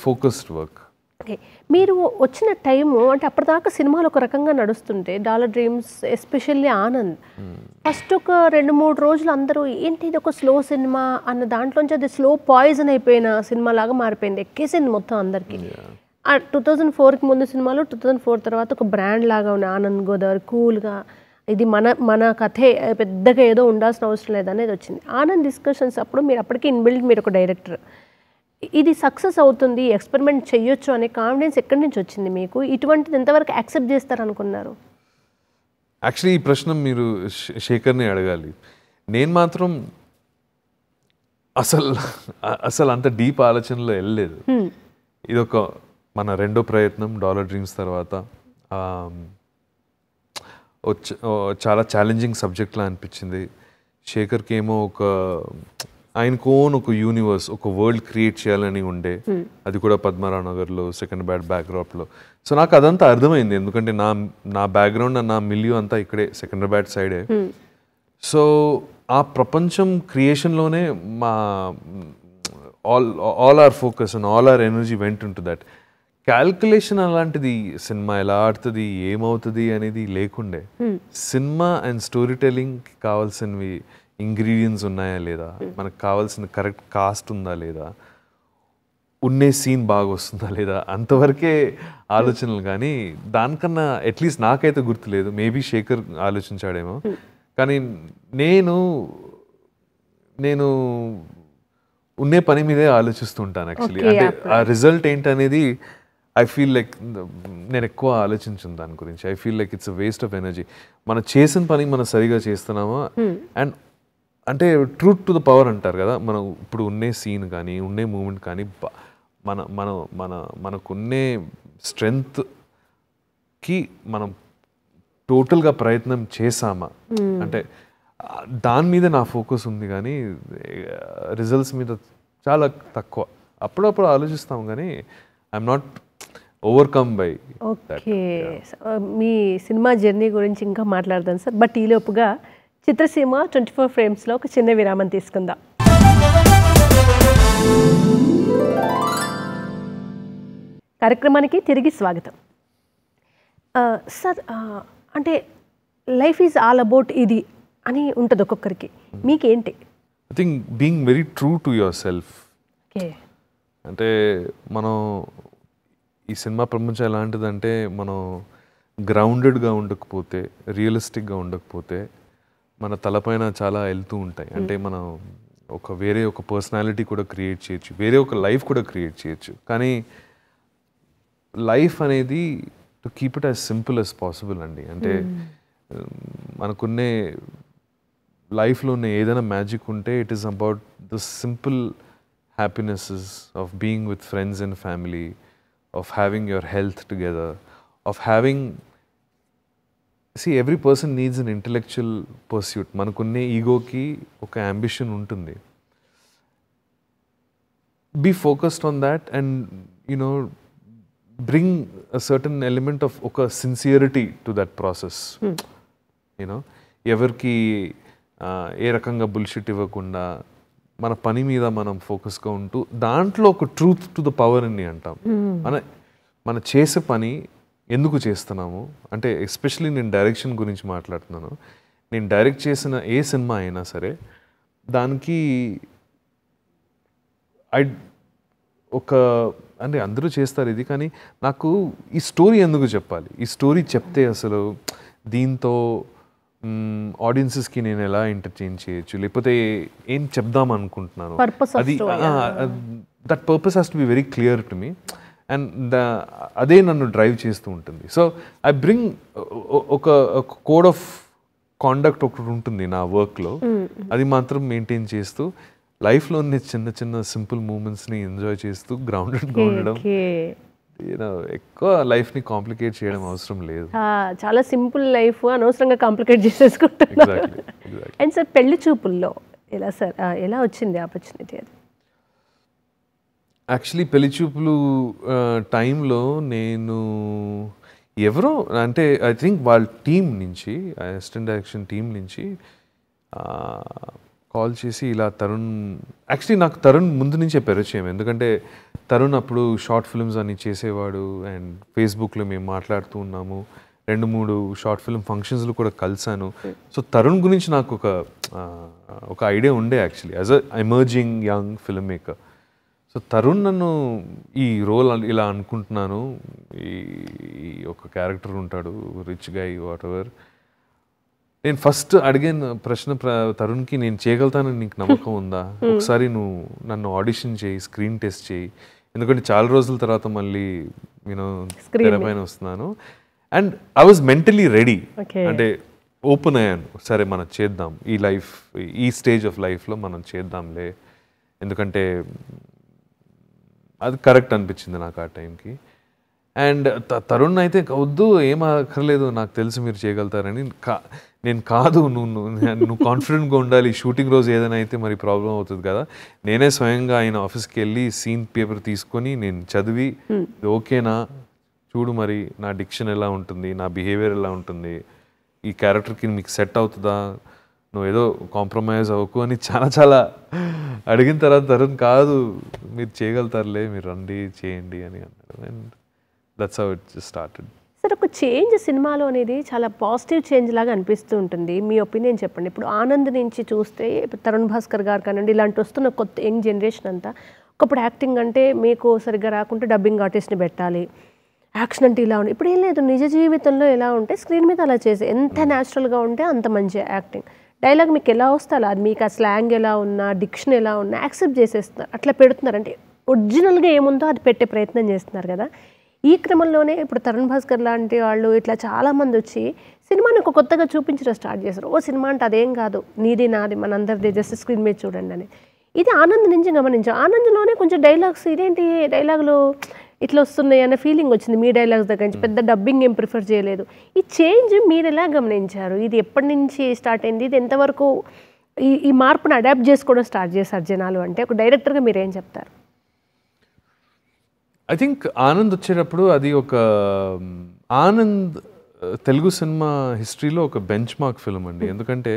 focused work. Okay, మీరు వచ్చిన టైము అంటే అప్పటిదాకా సినిమాలు ఒక రకంగా నడుస్తుంటే, dollar dreams especially Anand first ఒక 2-3 రోజులు అందరూ ఏంటి ఇది ఒక స్లో సినిమా అన్న దాంట్లోంచి అది స్లో పాయిజన్ అయిపోయిన సినిమా లాగా మారిపోయింది, ఎక్కేసింది మొత్తం అందరికీ. ఆ 2004కి ముందు సినిమాలు 2004 తర్వాత ఒక బ్రాండ్ లాగా ఉన్న ఆనంద్ గోదావరి కూల్గా ఇది మన కథే, పెద్దగా ఏదో ఉండాల్సిన అవసరం లేదనేది వచ్చింది. ఆనంద్ డిస్కషన్స్ అప్పుడు మీరు అప్పటికి ఇన్బిల్డ్, మీరు ఒక డైరెక్టర్, ఇది సక్సెస్ అవుతుంది, ఎక్స్పెరిమెంట్ చేయొచ్చు అనే కాన్ఫిడెన్స్ ఎక్కడి నుంచి వచ్చింది మీకు? ఇటువంటిది ఎంతవరకు యాక్సెప్ట్ చేస్తారనుకున్నారు? యాక్చువల్లీ ఈ ప్రశ్న మీరు శేఖర్ని అడగాలి. నేను మాత్రం అసలు అంత డీప్ ఆలోచనలో వెళ్ళలేదు. ఇదొక మన రెండో ప్రయత్నం డాలర్ డ్రీమ్స్ తర్వాత. చాలా ఛాలెంజింగ్ సబ్జెక్ట్లా అనిపించింది. శేఖర్కి ఏమో ఆయనకు ఓన్ ఒక యూనివర్స్, ఒక వరల్డ్ క్రియేట్ చేయాలని ఉండే, అది కూడా పద్మరావు నగర్లో సెకండ్ బ్యాడ్ బ్యాక్డ్రాప్లో. సో నాకు అదంతా అర్థమైంది, ఎందుకంటే నా బ్యాక్గ్రౌండ్, నా మిలియో అంతా ఇక్కడే సెకండ్ బ్యాడ్ సైడే. సో ఆ ప్రపంచం క్రియేషన్లోనే మా all our focus and all our energy went into that. Calculation అలాంటిది, సినిమా ఎలా ఆడుతుంది, ఏమవుతుంది అనేది లేకుండే, సినిమా అండ్ స్టోరీ టెల్లింగ్కి కావాల్సినవి ఇంగ్రీడియంట్స్ ఉన్నాయా లేదా, మనకు కావాల్సిన కరెక్ట్ కాస్ట్ ఉందా లేదా, ఉండే సీన్ బాగా వస్తుందా లేదా, అంతవరకే ఆలోచనలు. కానీ దానికన్నా అట్లీస్ట్ నాకైతే గుర్తులేదు, మేబీ శేఖర్ ఆలోచించాడేమో. కానీ నేను ఉండే పని మీదే ఆలోచిస్తుంటాను యాక్చువల్లీ. అంటే ఆ రిజల్ట్ ఏంటనేది ఐ ఫీల్ లైక్ నేను ఎక్కువ ఆలోచించాను దాని గురించి. I feel like it's a waste of energy. మనం చేసిన పని మనం సరిగా చేస్తున్నామా, అండ్ అంటే ట్రూత్ టు ద పవర్ అంటారు కదా, మనం ఇప్పుడు ఉండే సీన్ కానీ, ఉండే మూమెంట్ కానీ, మనకున్నే స్ట్రెంగ్త్కి మనం టోటల్గా ప్రయత్నం చేసామా అంటే దాని మీద నా ఫోకస్ ఉంది. కానీ రిజల్ట్స్ మీద చాలా తక్కువ. అప్పుడప్పుడు ఆలోచిస్తాం కానీ I'm not overcome by. Okay, me cinema journey గురించి ఇంకా మాట్లాడదాం సార్. బట్ ఈలోపుగా చిత్రసీమ 24 ఫ్రేమ్స్లో ఒక చిన్న విరామం తీసుకుందాం. కార్యక్రమానికి తిరిగి స్వాగతం. సార్, అంటే లైఫ్ ఈజ్ ఆల్ అబౌట్ ఇది అని ఉంటుంది ఒక్కొక్కరికి, మీకేంటి? I think being very true to your self. Okay, అంటే మనం ఈ సినిమా ప్రపంచం ఎలాంటిదంటే, మనం గ్రౌండెడ్గా ఉండకపోతే, రియలిస్టిక్గా ఉండకపోతే మన తలపైన చాలా వెళ్తూ ఉంటాయి. అంటే మనం వేరే ఒక పర్సనాలిటీ కూడా క్రియేట్ చేయొచ్చు, వేరే ఒక లైఫ్ కూడా క్రియేట్ చేయొచ్చు. కానీ లైఫ్ అనేది to keep it as simple as possible అండి. అంటే మనకున్నే లైఫ్లో ఉన్న ఏదైనా మ్యాజిక్ ఉంటే it is about the simple happinesses of being with friends and family, of having your health together, of having, see, every person needs an intellectual pursuit. Manakunne ego ki oka ambition untundi. Be focused on that and bring a certain element of oka sincerity to that process. Evarki ఏ రకంగా bullshit ఇవ్వకుండా మన పని మీద మనం ఫోకస్గా ఉంటూ దాంట్లో ఒక truth to the power అని అంటాం. మన చేసే పని ఎందుకు చేస్తున్నాము అంటే, ఎస్పెషలీ నేను డైరెక్షన్ గురించి మాట్లాడుతున్నాను. నేను డైరెక్ట్ చేసిన ఏ సినిమా అయినా సరే దానికి అంటే అందరూ చేస్తారు ఇది, కానీ నాకు ఈ స్టోరీ ఎందుకు చెప్పాలి, ఈ స్టోరీ చెప్తే అసలు దీంతో ఆడియన్సెస్కి నేను ఎలా ఎంటర్టైన్ చేయొచ్చు, లేకపోతే ఏం చెప్దాం అనుకుంటున్నాను, Purpose of అది story. That purpose has to be very clear to me, and అదే నన్ను డ్రైవ్ చేస్తూ ఉంటుంది. సో ఐ బ్రింగ్ ఒక కోడ్ ఆఫ్ కాండక్ట్ ఒకటి ఉంటుంది నా వర్క్లో, అది మాత్రం మెయింటైన్ చేస్తూ లైఫ్లో ఉన్న చిన్న చిన్న సింపుల్ మూమెంట్స్ని ఎంజాయ్ చేస్తూ గ్రౌండెడ్గా ఉండడం. ఎక్కువ లైఫ్ని కాంప్లికేట్ చేయడం అవసరం లేదు. చాలా సింపుల్ లైఫ్ అనవసరంగా కాంప్లికేట్ చేసేసుకుంటున్నారు. అండ్ సార్ పెళ్లి చూపుల్లో ఎలా సార్ ఎలా వచ్చింది ఆపర్చునిటీ? అది యాక్చువల్లీ పెళ్లి చూపులు టైంలో నేను ఎవరో అంటే ఐ థింక్ వాళ్ళ టీం నుంచి, అసిస్టెంట్ డైరెక్షన్ టీం నుంచి కాల్ చేసి ఇలా తరుణ్, యాక్చువల్లీ నాకు తరుణ్ ముందు నుంచే పరిచయం, ఎందుకంటే తరుణ్ అప్పుడు షార్ట్ ఫిల్మ్స్ అని చేసేవాడు అండ్ ఫేస్బుక్లో మేము మాట్లాడుతూ ఉన్నాము, 2-3 షార్ట్ ఫిల్మ్ ఫంక్షన్స్లో కూడా కలిసాను. సో తరుణ్ గురించి నాకు ఒక ఐడియా ఉండే actually as a emerging young film maker. So Tarun నన్ను ఈ రోల్ ఇలా అనుకుంటున్నాను, ఈ ఒక క్యారెక్టర్ ఉంటాడు రిచ్ గై వాట్ ఎవర్. నేను ఫస్ట్ అడిగిన ప్రశ్న తరుణ్కి, నేను చేయగలుగుతానని నీకు నమ్మకం ఉందా, ఒకసారి నువ్వు నన్ను ఆడిషన్ చేయి, స్క్రీన్ టెస్ట్ చేయి, ఎందుకంటే చాలా రోజుల తర్వాత మళ్ళీ నేను తెర పైన వస్తున్నాను. And I was mentally ready, అంటే ఓపెన్ అయ్యాను, సరే మనం చేద్దాం, ఈ స్టేజ్ ఆఫ్ లైఫ్లో మనం చేద్దాంలే, ఎందుకంటే అది కరెక్ట్ అనిపించింది నాకు ఆ టైంకి. అండ్ తరుణ్ అయితే వద్దు, ఏం అక్కర్లేదు, నాకు తెలుసు మీరు చేయగలుగుతారని. నేను కాదు, నువ్వు కాన్ఫిడెంట్గా ఉండాలి, షూటింగ్ రోజు ఏదైనా అయితే మరి ప్రాబ్లం అవుతుంది కదా. నేనే స్వయంగా ఆయన ఆఫీస్కి వెళ్ళి సీన్ పేపర్ తీసుకొని నేను చదివి, ఓకేనా చూడు, మరి నా డిక్షన్ ఎలా ఉంటుంది, నా బిహేవియర్ ఎలా ఉంటుంది, ఈ క్యారెక్టర్కి మీకు సెట్ అవుతుందా, నువ్వు ఏదో కాంప్రమైజ్ అవ్వకు అని చాలా అడిగిన తర్వాత తరుణ్ కాదు, మీరు చేయగలుగుతారులే, మీరు రండి చేయండి అని అన్నాడు. And that's how it started. Sir ఒక చేంజ్ సినిమాలో అనేది చాలా పాజిటివ్ చేంజ్ లాగా అనిపిస్తూ ఉంటుంది, మీ ఒపీనియన్ చెప్పండి. ఇప్పుడు ఆనంద్ నుంచి చూస్తే ఇప్పుడు తరుణ్ భాస్కర్ గారు కానివ్వండి, ఇలాంటి వస్తున్న కొత్త యంగ్ జనరేషన్ అంతా, ఒకప్పుడు యాక్టింగ్ అంటే మీకు సరిగ్గా రాకుంటే డబ్బింగ్ ఆర్టిస్ట్ని పెట్టాలి, యాక్షన్ అంటే ఇలా ఉంది. ఇప్పుడు ఏం లేదు, నిజ జీవితంలో ఎలా ఉంటే స్క్రీన్ మీద అలా చేసే, ఎంత న్యాచురల్గా ఉంటే అంత మంచి యాక్టింగ్. డైలాగ్ మీకు ఎలా వస్తే అలా, అది మీకు ఆ స్లాంగ్ ఎలా ఉన్నా, డిక్షన్ ఎలా ఉన్నా యాక్సెప్ట్ చేసేస్తున్నారు, అట్లా పెడుతున్నారు. అంటే ఒరిజినల్గా ఏముందో అది పెట్టే ప్రయత్నం చేస్తున్నారు కదా. ఈ క్రమంలోనే ఇప్పుడు తరుణ్ భాస్కర్ లాంటి వాళ్ళు ఇట్లా చాలామంది వచ్చి సినిమాని ఒక కొత్తగా చూపించడం స్టార్ట్ చేశారు. ఓ సినిమా అంటే అదేం కాదు, నీది నాది మనందరిది, జస్ట్ స్క్రీన్ మీద చూడండి అని. ఇది ఆనంద్ నుంచి గమనించాం. ఆనంద్లోనే కొంచెం డైలాగ్స్, ఇదేంటి డైలాగులు ఇట్లా వస్తున్నాయి అనే ఫీలింగ్ వచ్చింది మీ డైలాగ్స్ దగ్గర నుంచి. పెద్ద డబ్బింగ్ ఏం ప్రిఫర్ చేయలేదు. ఈ చేంజ్ మీరు ఎలా గమనించారు? ఇది ఎప్పటి నుంచి స్టార్ట్ అయింది? ఇది ఎంతవరకు ఈ మార్పును అడాప్ట్ చేసుకోవడం స్టార్ట్ చేశారు జనాలు అంటే ఒక డైరెక్టర్గా మీరు ఏం చెప్తారు? ఐ థింక్ ఆనంద్ వచ్చేటప్పుడు అది ఒక ఆనంద్ తెలుగు సినిమా హిస్టరీలో ఒక బెంచ్ మార్క్ ఫిల్మ్ అండి. ఎందుకంటే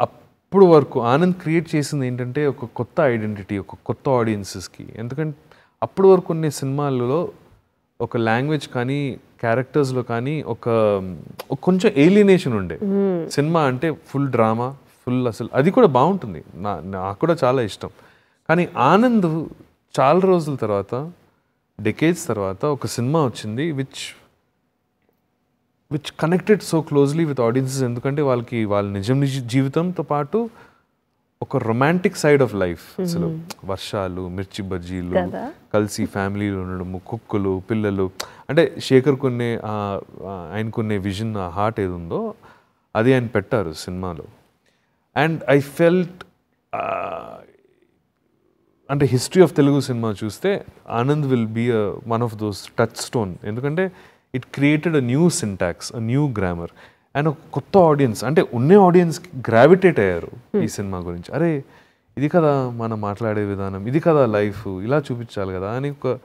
అప్పుడు వరకు ఆనంద్ క్రియేట్ చేసింది ఏంటంటే ఒక కొత్త ఐడెంటిటీ, ఒక కొత్త ఆడియన్సెస్కి. ఎందుకంటే అప్పుడు వరకు ఉన్న సినిమాలలో ఒక లాంగ్వేజ్ కానీ క్యారెక్టర్స్లో కానీ ఒక కొంచెం ఏలియనేషన్ ఉండే. సినిమా అంటే ఫుల్ డ్రామా, ఫుల్ అసలు అది కూడా బాగుంటుంది, నాకు కూడా చాలా ఇష్టం. కానీ ఆనంద్ చాలా రోజుల తర్వాత, డెకేడ్స్ తర్వాత ఒక సినిమా వచ్చింది which connected so closely with audiences. ఎందుకంటే వాళ్ళ నిజం జీవితంతో పాటు ఒక రొమాంటిక్ సైడ్ ఆఫ్ లైఫ్, అసలు వర్షాలు, మిర్చి బజ్జీలు, కలిసి ఫ్యామిలీలో ఉండడము, కుక్కలు, పిల్లలు, అంటే శేఖర్ ఆయనకున్నే విజన్, ఆ హార్ట్ ఏది ఉందో అది ఆయన పెట్టారు సినిమాలో. అండ్ ఐ ఫెల్ట్ అంటే హిస్టరీ ఆఫ్ తెలుగు సినిమా చూస్తే Anand will be one of those touchstone. ఎందుకంటే it created a new syntax, a new grammar, and ఒక కొత్త ఆడియన్స్, అంటే ఉన్న ఆడియన్స్కి గ్రావిటేట్ అయ్యారు ఈ సినిమా గురించి. అరే ఇది కదా మనం మాట్లాడే విధానం, ఇది కదా లైఫ్, ఇలా చూపించాలి కదా అని ఒక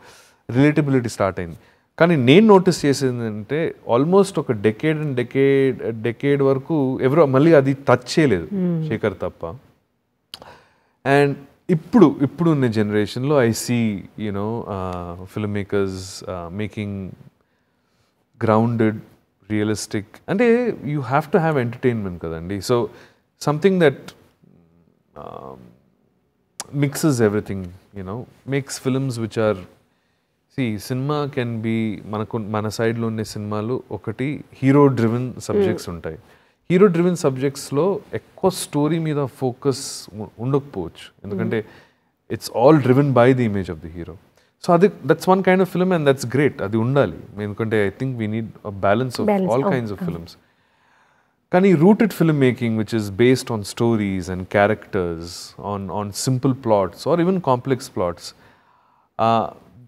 రిలేటబిలిటీ స్టార్ట్ అయింది. కానీ నేను నోటీస్ చేసేది అంటే ఆల్మోస్ట్ ఒక డెకేడ్ వరకు ఎవరో మళ్ళీ అది టచ్ చేయలేదు, శేఖర్ తప్ప. అండ్ ఇప్పుడు ఉన్న జనరేషన్లో I see you know film makers making grounded, realistic, అంటే you have to have entertainment కదండి. So something that mixes everything, you know makes films which are cinema can be మన సైడ్లో ఉండే సినిమాలు ఒకటి హీరో డ్రివెన్ సబ్జెక్ట్స్ ఉంటాయి, హీరో డ్రివెన్ సబ్జెక్ట్స్లో ఎక్కువ స్టోరీ మీద ఫోకస్ ఉండకపోవచ్చు, ఎందుకంటే it's all driven by the image of the hero. So అది that's one kind of film and that's great, అది ఉండాలి. ఎందుకంటే I think we need a balance of all kinds of films. కానీ rooted film making which is based on stories and characters, on simple plots or even complex plots,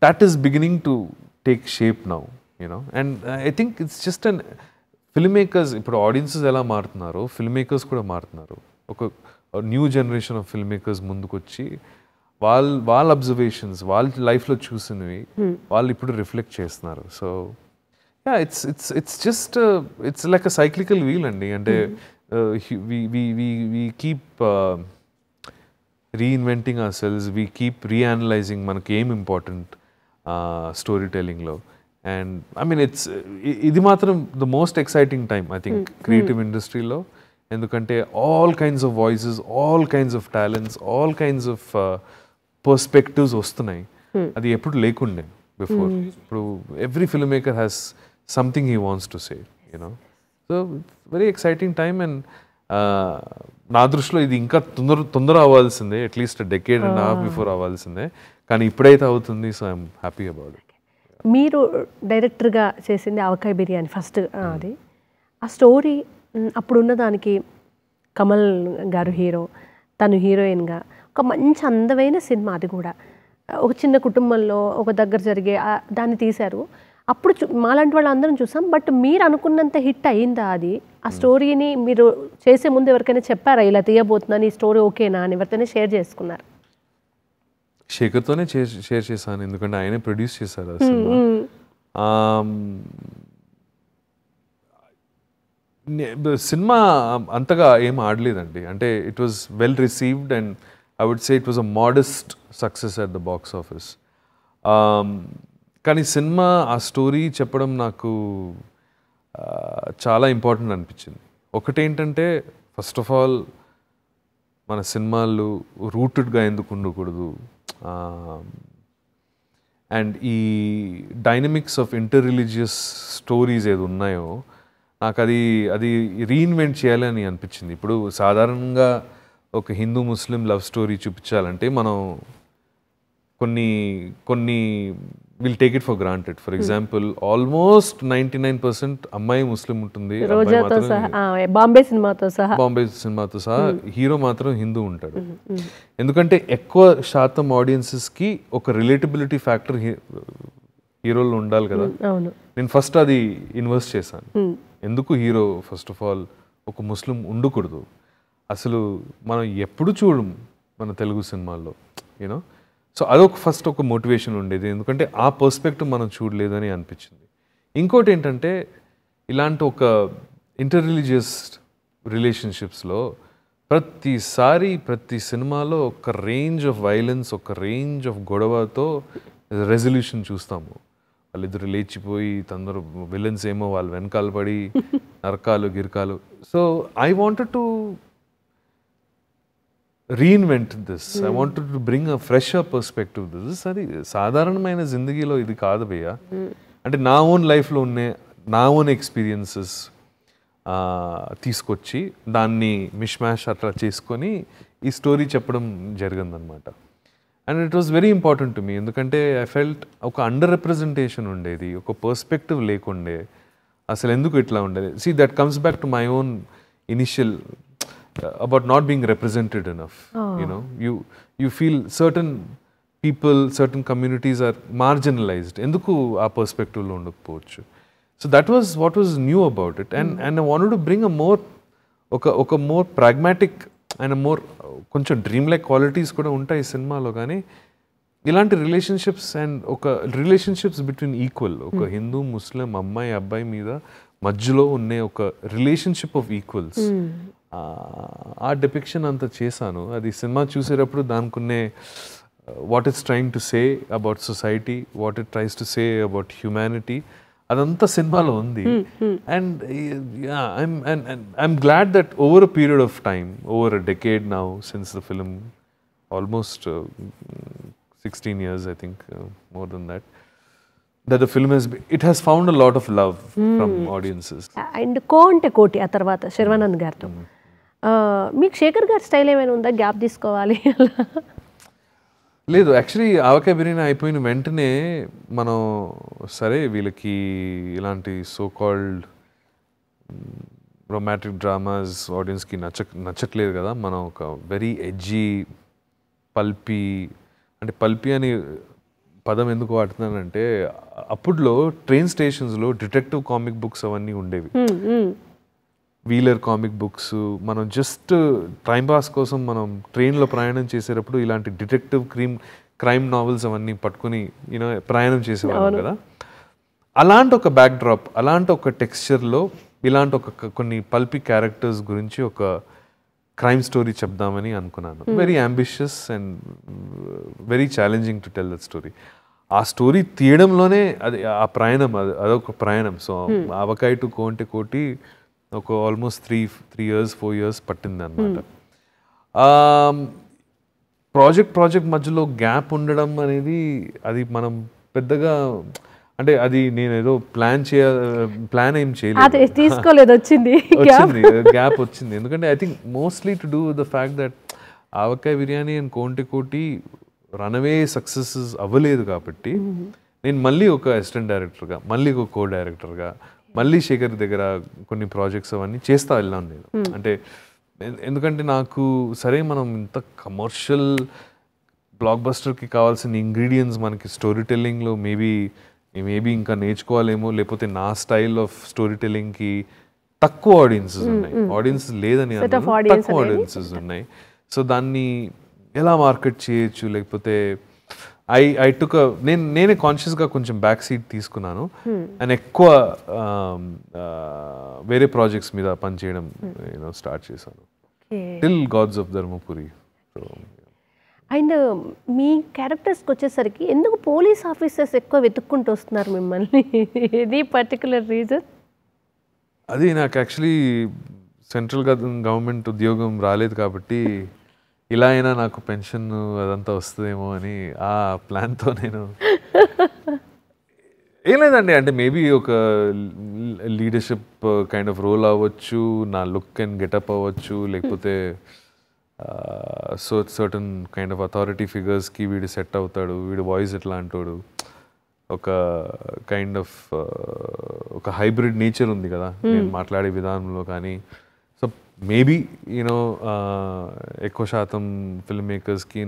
that is beginning to take shape now, you know. And I think it's just an filmmakers, ఇప్పుడు audiences ఎలా మారుతున్నారో filmmakers కూడా మారుతున్నారు. ఒక new generation of filmmakers ముందుకొచ్చి వాళ్ళ observations, వాళ్ళ లైఫ్లో చూసినవి వాళ్ళు ఇప్పుడు రిఫ్లెక్ట్ చేస్తున్నారు. So ya, it's just it's like a cyclical wheel అండి. అంటే we keep reinventing ourselves, we keep reanalyzing మనకి ఏం ఇంపార్టెంట్ స్టోరీ టెల్లింగ్లో. అండ్ ఐ మీన్ ఇది మాత్రం the most exciting time I think creative ఇండస్ట్రీలో, ఎందుకంటే all kinds of voices, all kinds of talents, all kinds of perspectives వస్తున్నాయి. అది ఎప్పుడు లేకుండే బిఫోర్. ఇప్పుడు every film maker has something he wants to say, you know. So very exciting time. And నా దృష్టిలో ఇది ఇంకా తొందర అవ్వాల్సిందే, at least decade and half before అవ్వాల్సిందే, కానీ ఇప్పుడైతే అవుతుంది. So I'm happy about it. మీరు డైరెక్టర్గా చేసింది ఆవకాయ బిర్యానీ ఫస్ట్. అది ఆ స్టోరీ అప్పుడున్న దానికి కమల్ గారు హీరో, తను హీరోయిన్గా ఒక మంచి అందమైన సినిమా. అది కూడా ఒక చిన్న కుటుంబంలో ఒక దగ్గర జరిగే దాన్ని తీశారు. అప్పుడు మాలాంటి వాళ్ళు అందరం చూసాం. బట్ మీరు అనుకున్నంత హిట్ అయిందా అది? ఆ స్టోరీని మీరు చేసే ముందు ఎవరికైనా చెప్పారా ఇలా తీయబోతున్నాను, ఈ స్టోరీ ఓకేనా అని ఎవరికైనా షేర్ చేసుకున్నారు? శేఖర్తోనే షేర్ చేశాను, ఎందుకంటే ఆయనే ప్రొడ్యూస్ చేశారు ఆ సినిమా. సినిమా అంతగా ఏం ఆడలేదండి. అంటే it was well received and I would say it was a modest success at the box office. కానీ సినిమా ఆ స్టోరీ చెప్పడం నాకు చాలా ఇంపార్టెంట్ అనిపించింది. ఒకటేంటంటే ఫస్ట్ ఆఫ్ ఆల్ మన సినిమాలు రూటెడ్గా ఎందుకు ఉండకూడదు, అండ్ ఈ dynamics of inter religious stories ఏది ఉన్నాయో నాకు అది రీఇన్వెంట్ చేయాలని అనిపించింది. ఇప్పుడు సాధారణంగా ఒక హిందూ ముస్లిం లవ్ స్టోరీ చూపించాలంటే మనం కొన్ని will take it for granted. For example almost 99% అమ్మాయి ముస్లిం ఉంటుంది, బాంబే సినిమాతో సహా హీరో మాత్రం హిందూ ఉంటాడు. ఎందుకంటే ఎక్కువ శాతం ఆడియన్సెస్కి ఒక రిలేటబిలిటీ ఫ్యాక్టర్ హీరోలో ఉండాలి కదా. నేను ఫస్ట్ అది ఇన్వెస్ట్ చేశాను. ఎందుకు హీరో ఫస్ట్ ఆఫ్ ఆల్ ఒక ముస్లిం ఉండకూడదు, అసలు మనం ఎప్పుడు చూడం మన తెలుగు సినిమాల్లో, యూనో. సో అదొక ఫస్ట్ ఒక మోటివేషన్ ఉండేది, ఎందుకంటే ఆ పర్స్పెక్టివ్ మనం చూడలేదని అనిపించింది. ఇంకోటి ఏంటంటే ఇలాంటి ఒక ఇంటర్ రిలీజియస్ రిలేషన్షిప్స్లో ప్రతి సినిమాలో ఒక రేంజ్ ఆఫ్ వైలెన్స్, ఒక రేంజ్ ఆఫ్ గొడవతో రెజల్యూషన్ చూస్తాము. వాళ్ళిద్దరు లేచిపోయి తొందర విలన్స్ ఏమో వాళ్ళు వెనకాల పడి నరకాలు గిరకాలు. So I wanted to reinvent this. I wanted to bring a fresher perspective to this. అది సాధారణమైన జిందగీలో ఇది కాదు భయ్య. అంటే నా ఓన్ లైఫ్లో ఉన్న నా ఓన్ ఎక్స్పీరియన్సెస్ తీసుకొచ్చి దాన్ని మిష్ మ్యాష్ అట్లా చేసుకొని ఈ స్టోరీ చెప్పడం జరిగిందనమాట. And it was very important to me, ఎందుకంటే ఐ ఫెల్ట్ ఒక అండర్ రిప్రజెంటేషన్ ఉండేది, ఒక పర్స్పెక్టివ్ లేకుండే, అసలు ఎందుకు ఇట్లా ఉండేది. See that comes back to my own initial about not being represented enough. You know, you feel certain people, certain communities are marginalized. Enduku aa perspective lo undakpochu. So that was what was new about it, and I wanted to bring a more oka more pragmatic and a more koncham dream like qualities kuda untayi సినిమాలో. కానీ ఇలాంటి relationships and ఒక relationships between equal, ఒక Hindu Muslim అమ్మాయి అబ్బాయి మీద మధ్యలో ఉండే ఒక రిలేషన్షిప్ ఆఫ్ ఈక్వల్స్, ఆ డిపిక్షన్ అంతా చేశాను. అది సినిమా చూసేటప్పుడు దానికున్నే what it's trying to say about society, what it tries to say about humanity, అదంతా సినిమాలో ఉంది. And I'm glad that over a period of time, over a decade now since the film, almost 16 years I think, more than that, that the film it has found a lot of love from audiences. And co అంటే కోటి ఆ తర్వాత శర్వానంద్ గారితో మీకు శేఖర్ గారి style ఏమైనా ఉందా, gap తీసుకోవాలి అలా? లేదు, యాక్చువల్లీ ఆవకాయ బిర్యానీ అయిపోయిన వెంటనే మనం సరే వీళ్ళకి ఇలాంటి సో కాల్డ్ రొమాంటిక్ డ్రామాస్ ఆడియన్స్కి నచ్చట్లేదు కదా, మనం ఒక వెరీ ఎడ్జీ పల్పీ, అంటే పల్పీ అని పదం ఎందుకు వాడుతున్నానంటే అప్పుడులో ట్రైన్ స్టేషన్స్లో డిటెక్టివ్ కామిక్ బుక్స్ అవన్నీ ఉండేవి, వీలర్ కామిక్ బుక్స్. మనం జస్ట్ టైం పాస్ కోసం మనం ట్రైన్లో ప్రయాణం చేసేటప్పుడు ఇలాంటి డిటెక్టివ్ క్రైమ్ నావెల్స్ అవన్నీ పట్టుకుని ప్రయాణం చేసేవాళ్ళం కదా. అలాంటి ఒక బ్యాక్ డ్రాప్, అలాంటి ఒక టెక్స్చర్లో ఇలాంటి కొన్ని పల్పీ క్యారెక్టర్స్ గురించి ఒక క్రైమ్ స్టోరీ చెప్దామని అనుకున్నాను. Very ambitious and very challenging to tell that story. ఆ స్టోరీ తీయడంలోనే అది ఆ ప్రయాణం, అదొక ప్రయాణం. సో ఆవకాయ టు కోంటే కోటి ఒక ఆల్మోస్ట్ 3 years 4 years పట్టింది అనమాట. ప్రాజెక్ట్ మధ్యలో గ్యాప్ ఉండడం అనేది అది మనం పెద్దగా, అంటే అది నేను ఏదో ప్లాన్ ఏం చేయలేదు, తీసుకోలేదు, వచ్చింది గ్యాప్ వచ్చింది. ఎందుకంటే I think mostly to do the fact that Avakai Biryani and కోంటే కోటి రన్అవే సక్సెసెస్ అవ్వలేదు కాబట్టి నేను మళ్ళీ ఒక అసిస్టెంట్ డైరెక్టర్గా, మళ్ళీ ఒక కో డైరెక్టర్గా, మళ్ళీ శేఖర్ దగ్గర కొన్ని ప్రాజెక్ట్స్ అవన్నీ చేస్తా వెళ్ళాను నేను. అంటే ఎందుకంటే నాకు సరే మనం ఇంత కమర్షియల్ బ్లాక్ బస్టర్కి కావాల్సిన ఇంగ్రీడియంట్స్ మనకి స్టోరీ టెల్లింగ్లో మేబీ ఇంకా నేర్చుకోవాలేమో, లేకపోతే నా స్టైల్ ఆఫ్ స్టోరీ టెల్లింగ్కి తక్కువ ఆడియన్సెస్ ఉన్నాయి, ఆడియన్సెస్ లేదని తక్కువ ఆడియన్సెస్ ఉన్నాయి. సో దాన్ని ఎలా మార్కెట్ చేయొచ్చు, లేకపోతే ఐ టుక్ నేనే కాన్షియస్గా కొంచెం బ్యాక్ సీట్ తీసుకున్నాను అండ్ ఎక్కువ వేరే ప్రాజెక్ట్స్ మీద పనిచేయడం స్టార్ట్ చేశాను till gods of Dharmapuri. And మీ క్యారెక్టర్స్కి వచ్చేసరికి ఎందుకు పోలీస్ ఆఫీసర్స్ ఎక్కువ వెతుక్కుంటూ వస్తున్నారు మిమ్మల్ని, ఇది పర్టికులర్ రీజన్? అది నాకు యాక్చువల్లీ సెంట్రల్ గవర్నమెంట్ ఉద్యోగం రాలేదు కాబట్టి ఇలా అయినా నాకు పెన్షన్ అదంతా వస్తుందేమో అని ఆ ప్లాన్తో నేను ఏం లేదండి, అంటే మేబీ ఒక లీడర్షిప్ కైండ్ ఆఫ్ రోల్ అవ్వచ్చు, నా లుక్ అండ్ గెటప్ అవ్వచ్చు, లేకపోతే సర్టన్ కైండ్ ఆఫ్ అథారిటీ ఫిగర్స్కి వీడు సెట్ అవుతాడు, వీడు వాయిస్ ఎట్లా అంటాడు, ఒక కైండ్ ఆఫ్ ఒక హైబ్రిడ్ నేచర్ ఉంది కదా నేను మాట్లాడే విధానంలో. కానీ సో మేబీ ఎక్కువ శాతం ఫిల్మ్ మేకర్స్కి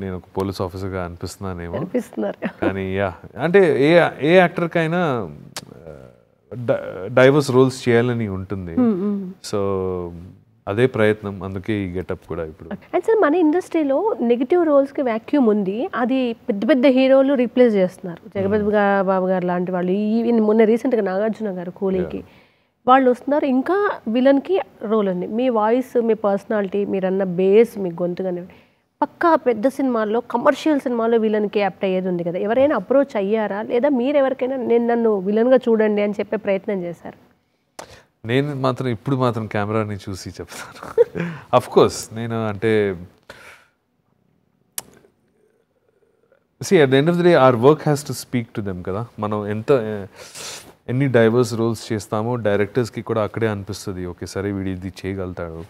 నేను ఒక పోలీస్ ఆఫీసర్గా అనిపిస్తున్నానేమో. కానీ అంటే ఏ యాక్టర్కైనా డైవర్స్ రోల్స్ చేయాలని ఉంటుంది, సో అదే ప్రయత్నం, అందుకే ఈ గెటప్ కూడా ఇప్పుడు. అండ్ సార్ మన ఇండస్ట్రీలో నెగిటివ్ రోల్స్కి వ్యాక్యూమ్ ఉంది, అది పెద్ద పెద్ద హీరోలు రీప్లేస్ చేస్తున్నారు, జగపతి బాబు గారు లాంటి వాళ్ళు, ఈవెన్ మొన్న రీసెంట్గా నాగార్జున గారు కూలీకి వాళ్ళు వస్తున్నారు, ఇంకా విలన్కి రోల్ ఉంది. మీ వాయిస్, మీ పర్సనాలిటీ, మీరన్న బేస్, మీ గొంతుగానే పక్కా పెద్ద సినిమాల్లో, కమర్షియల్ సినిమాలో విలన్కి యాప్ట్ అయ్యేది ఉంది కదా, ఎవరైనా అప్రోచ్ అయ్యారా, లేదా మీరు ఎవరికైనా నన్ను విలన్గా చూడండి అని చెప్పే ప్రయత్నం చేశారు? నేను ఇప్పుడు మాత్రం కెమెరాని చూసి చెప్తాను. అఫ్ కోర్స్ నేను అంటే at the end of the day our work has to speak to them కదా. మనం ఎన్ని డైవర్స్ రోల్స్ చేస్తామో డైరెక్టర్స్కి కూడా అక్కడే అనిపిస్తుంది, ఓకే సరే వీడు ఇది చేయగలుగుతాడు.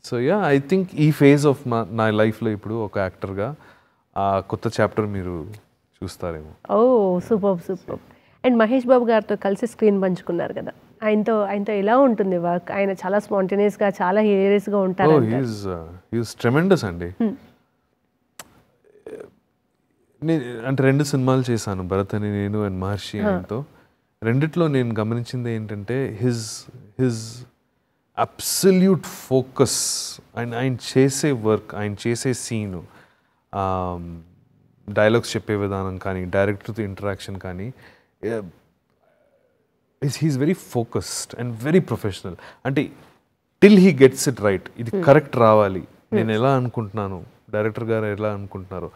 సో ఐ థింక్ ఈ ఫేజ్ ఆఫ్ నా లైఫ్లో ఇప్పుడు ఒక యాక్టర్గా ఆ కొత్త చాప్టర్ మీరు చూస్తారేమో. ఓ సూపర్. అండ్ మహేష్ బాబు గారితో కలిసి స్క్రీన్ పంచుకున్నారు కదా, ఆయనతో ఎలా ఉంటుంది వర్క్? ఆయన చాలా స్పాంటేనియస్గా, చాలా హిలేరియస్గా ఉంటారు. హీఈస్ ట్రెమెండస్ అండి. అంటే 2 సినిమాలు చేశాను, భరత్ అని నేను అండ్ మహర్షి ఆయనతో. రెండిట్లో నేను గమనించింది ఏంటంటే హిజ్ అబ్సల్యూట్ ఫోకస్, ఆయన చేసే వర్క్, ఆయన చేసే సీను, డైలాగ్స్ చెప్పే విధానం కానీ, డైరెక్టర్తో ఇంటరాక్షన్ కానీ, he's very focused and very professional. అంటే till he gets it right, ఇది కరెక్ట్ రావాలి, నేను ఎలా అనుకుంటున్నాను, డైరెక్టర్ గారు ఎలా అనుకుంటున్నారు,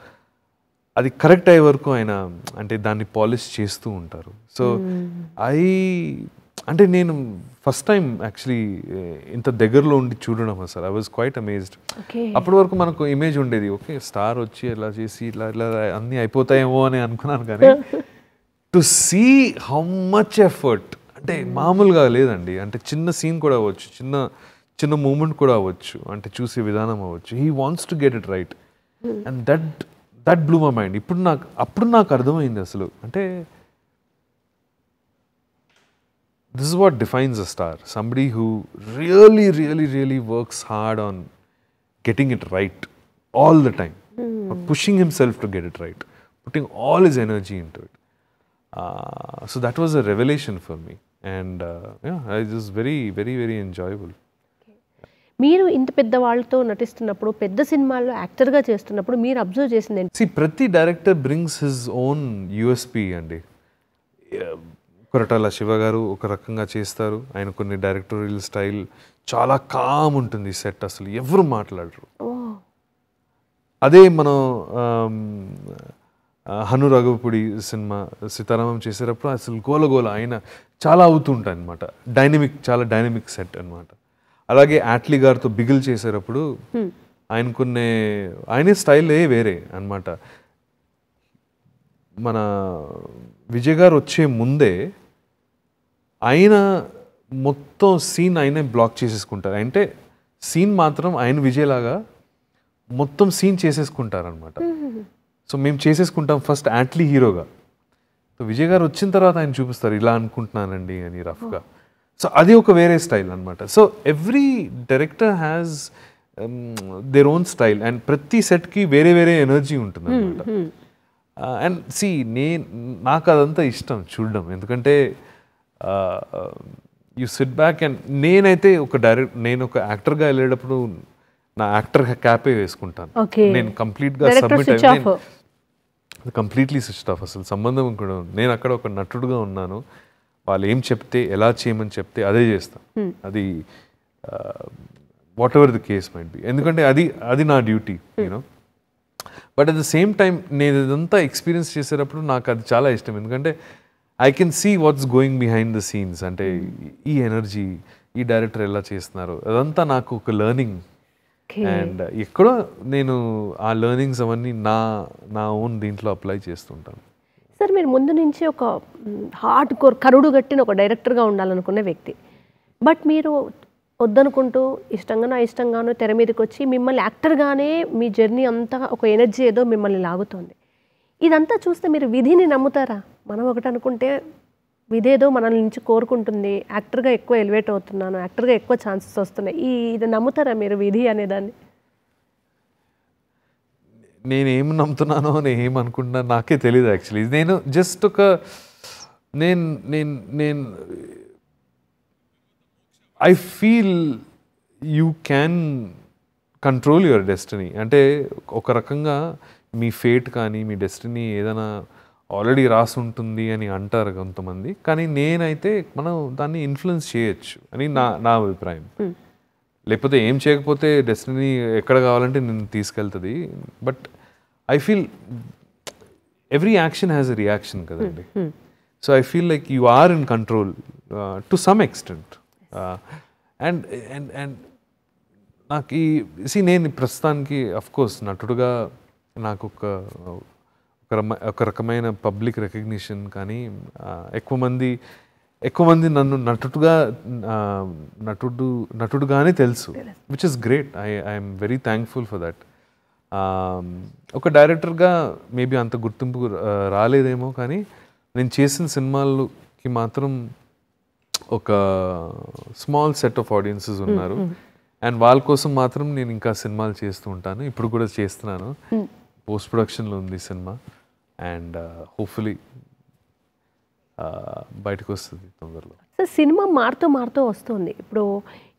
అది కరెక్ట్ అయ్యే వరకు ఆయన అంటే దాన్ని పాలిష్ చేస్తూ ఉంటారు. సో అంటే నేను ఫస్ట్ టైం యాక్చువల్లీ ఇంత దగ్గరలో ఉండి చూడడం అసలు ఐ వాజ్ క్వైట్ అమేజ్డ్. అప్పటి వరకు మనకు ఇమేజ్ ఉండేది, ఓకే స్టార్ వచ్చి ఇలా చేసి ఇట్లా ఇట్లా అన్నీ అయిపోతాయేమో అని అనుకున్నాను, కానీ to see how much effort, అంటే మామూలుగా లేదండి. అంటే చిన్న సీన్ కూడా అవ్వచ్చు, చిన్న మూమెంట్ కూడా అవ్వచ్చు, అంటే చూసే విధానం అవ్వచ్చు. He wants to get it right and that blue my mind. అప్పుడు నాకు అర్థమైంది అసలు, అంటే this is what defines a star. Somebody who really works hard on getting it right all the time, or pushing himself to get it right, putting all his energy into it. So that was a revelation for me, and it was very enjoyable. మీరు ఇంత పెద్ద వాళ్ళతో నటిస్తున్నప్పుడు, పెద్ద సినిమాల్లో యాక్టర్గా చేస్తున్నప్పుడు మీరు observe చేసింది ఏంటి? See, ప్రతి director brings his own USP అండి. కొరటాల శివ గారు ఒక రకంగా చేస్తారు, ఆయన కొన్ని డైరెక్టోరియల్ స్టైల్ చాలా కామ్ ఉంటుంది సెట్, అసలు ఎవరు మాట్లాడరు. అదే మనం హను రఘుపుడి సినిమా సీతారామం చేసేటప్పుడు అసలు గోల ఆయన చాలా అవుతుంటాయి అనమాట, చాలా డైనమిక్ సెట్ అనమాట. అలాగే యాట్లీ గారితో బిగిల్ చేసేటప్పుడు ఆయనే స్టైల్ వేరే అనమాట. మన విజయ్ గారు వచ్చే ముందే ఆయన మొత్తం సీన్ ఆయనే బ్లాక్ చేసేసుకుంటారు, అంటే సీన్ మాత్రం ఆయన విజయ్ లాగా మొత్తం సీన్ చేసేసుకుంటారనమాట. సో మేము చేసేసుకుంటాం ఫస్ట్ యాట్లీ హీరోగా, సో విజయ్ గారు వచ్చిన తర్వాత ఆయన చూపిస్తారు ఇలా అనుకుంటున్నానండి అని రఫ్గా. సో అది ఒక వేరే స్టైల్ అనమాట. So every director has their own style, and ప్రతి సెట్కి వేరే ఎనర్జీ ఉంటుంది అనమాట. అండ్ నాకు అదంతా ఇష్టం చూడడం, ఎందుకంటే యూ సిట్ బ్యాక్ అండ్ నేనైతే నేను ఒక యాక్టర్గా వెళ్ళేటప్పుడు నా యాక్టర్ క్యాపే వేసుకుంటాను. నేను కంప్లీట్గా కంప్లీట్లీ స్విచ్ ఆఫ్, అసలు సంబంధం కూడా. నేను అక్కడ ఒక నటుడుగా ఉన్నాను, వాళ్ళు ఏం చెప్తే ఎలా చేయమని చెప్తే అదే చేస్తాను, అది whatever the case might be, ఎందుకంటే అది నా duty you know. But at the same time నేను ఇదంతా ఎక్స్పీరియన్స్ చేసేటప్పుడు నాకు అది చాలా ఇష్టం, ఎందుకంటే I can see what's going behind the scenes, అంటే ఈ ఎనర్జీ ఈ డైరెక్టర్ ఎలా చేస్తున్నారు, అదంతా నాకు ఒక లెర్నింగ్. అండ్ ఎక్కడో నేను ఆ లెర్నింగ్స్ అవన్నీ నా ఓన్ దీంట్లో అప్లై చేస్తుంటాను. సార్, మీరు ముందు నుంచి ఒక హార్డ్ కోర్ కరుడు గట్టిన ఒక డైరెక్టర్గా ఉండాలనుకునే వ్యక్తి, బట్ మీరు వద్దనుకుంటూ ఇష్టంగానో తెర మీదకి వచ్చి మిమ్మల్ని యాక్టర్గానే మీ జర్నీ అంతా ఒక ఎనర్జీ ఏదో మిమ్మల్ని లాగుతోంది. ఇదంతా చూస్తే మీరు విధిని నమ్ముతారా? మనం ఒకటి అనుకుంటే విధేదో మనల్ని నుంచి కోరుకుంటుంది, యాక్టర్గా ఎక్కువ ఎలివేట్ అవుతున్నాను, యాక్టర్గా ఎక్కువ ఛాన్సెస్ వస్తున్నాయి, ఇది నమ్ముతారా మీరు విధి అనేదాన్ని? నేనేం నమ్ముతున్నానో నేను ఏమనుకుంటున్నాను నాకే తెలియదు యాక్చువల్లీ. నేను జస్ట్ ఒక నేను I feel you can control your destiny. అంటే ఒక రకంగా మీ ఫేట్ కానీ మీ డెస్టినీ ఏదైనా ఆల్రెడీ రాసి ఉంటుంది అని అంటారు కొంతమంది, కానీ నేనైతే మనం దాన్ని ఇన్ఫ్లుయెన్స్ చేయొచ్చు అని నా అభిప్రాయం. లేకపోతే ఏం చేయకపోతే డెస్టినీ ఎక్కడ కావాలంటే నేను తీసుకెళ్తుంది. But I feel every action has a reaction కదండి. So I feel like you are in control to some extent. And నాకు నేను ప్రస్తుతానికి అఫ్కోర్స్ నటుడుగా నాకు ఒక రకమైన పబ్లిక్ రికగ్నిషన్, కానీ ఎక్కువ మంది నన్ను నటుడుగానే తెలుసు, which is great. I'm very thankful for that. ఒక డైరెక్టర్గా మేబీ అంత గుర్తింపు రాలేదేమో, కానీ నేను చేసిన సినిమాలకి మాత్రం ఒక స్మాల్ సెట్ ఆఫ్ ఆడియన్సెస్ ఉన్నారు, అండ్ వాళ్ళ కోసం మాత్రం నేను ఇంకా సినిమాలు చేస్తూ ఉంటాను. ఇప్పుడు కూడా చేస్తున్నాను, పోస్ట్ ప్రొడక్షన్లో ఉంది సినిమా, అండ్ హోప్ఫుల్లీ బయటకు వస్తుంది తొందరలో. సార్, సినిమా మారుతూ వస్తుంది. ఇప్పుడు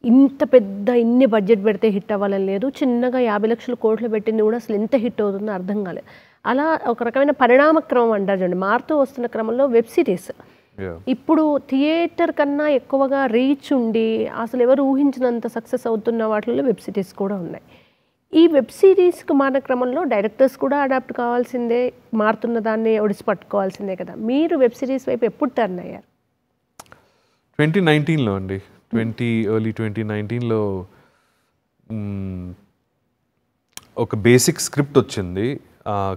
ఇన్ని బడ్జెట్ పెడితే హిట్ అవ్వాలని లేదు, చిన్నగా 50 లక్షల కోట్లు పెట్టింది కూడా అసలు ఎంత హిట్ అవుతుందో అర్థం కాలేదు. అలా ఒక రకమైన పరిణామక్రమం అంటారు చూడండి, మారుతూ వస్తున్న క్రమంలో వెబ్ సిరీస్ ఇప్పుడు థియేటర్ కన్నా ఎక్కువగా రీచ్ ఉండి అసలు ఎవరు ఊహించినంత సక్సెస్ అవుతున్న వాటిల్లో వెబ్ సిరీస్ కూడా ఉన్నాయి. ఈ వెబ్ సిరీస్కి మారిన క్రమంలో డైరెక్టర్స్ కూడా అడాప్ట్ కావాల్సిందే, మారుతున్న దాన్ని ఒడిసి పట్టుకోవాల్సిందే కదా. మీరు వెబ్ సిరీస్ వైపు ఎప్పుడు టర్న్ అయ్యారు? 2019లో అండి, ఎర్లీ 2019లో ఒక బేసిక్ స్క్రిప్ట్ వచ్చింది,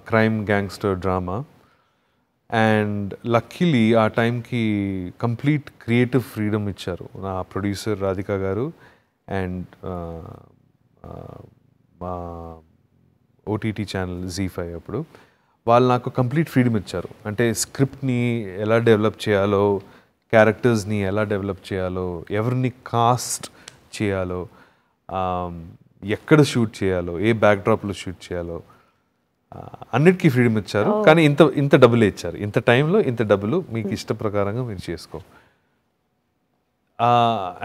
crime gangster drama. And luckily ఆ టైంకి కంప్లీట్ క్రియేటివ్ ఫ్రీడమ్ ఇచ్చారు నా ప్రొడ్యూసర్ రాధిక గారు అండ్ మా ఓటీటీ ఛానల్ జీ5. అప్పుడు వాళ్ళు నాకు కంప్లీట్ ఫ్రీడమ్ ఇచ్చారు. అంటే స్క్రిప్ట్ని ఎలా డెవలప్ చేయాలో, క్యారెక్టర్స్ని ఎలా డెవలప్ చేయాలో, ఎవరిని కాస్ట్ చేయాలో, ఎక్కడ షూట్ చేయాలో, ఏ బ్యాక్డ్రాప్లో షూట్ చేయాలో, అన్నిటికీ ఫ్రీడమ్ ఇచ్చారు. కానీ ఇంత డబ్బులే ఇచ్చారు, ఇంత టైంలో ఇంత డబ్బులు, మీకు ఇష్ట ప్రకారంగా మీరు చేసుకో.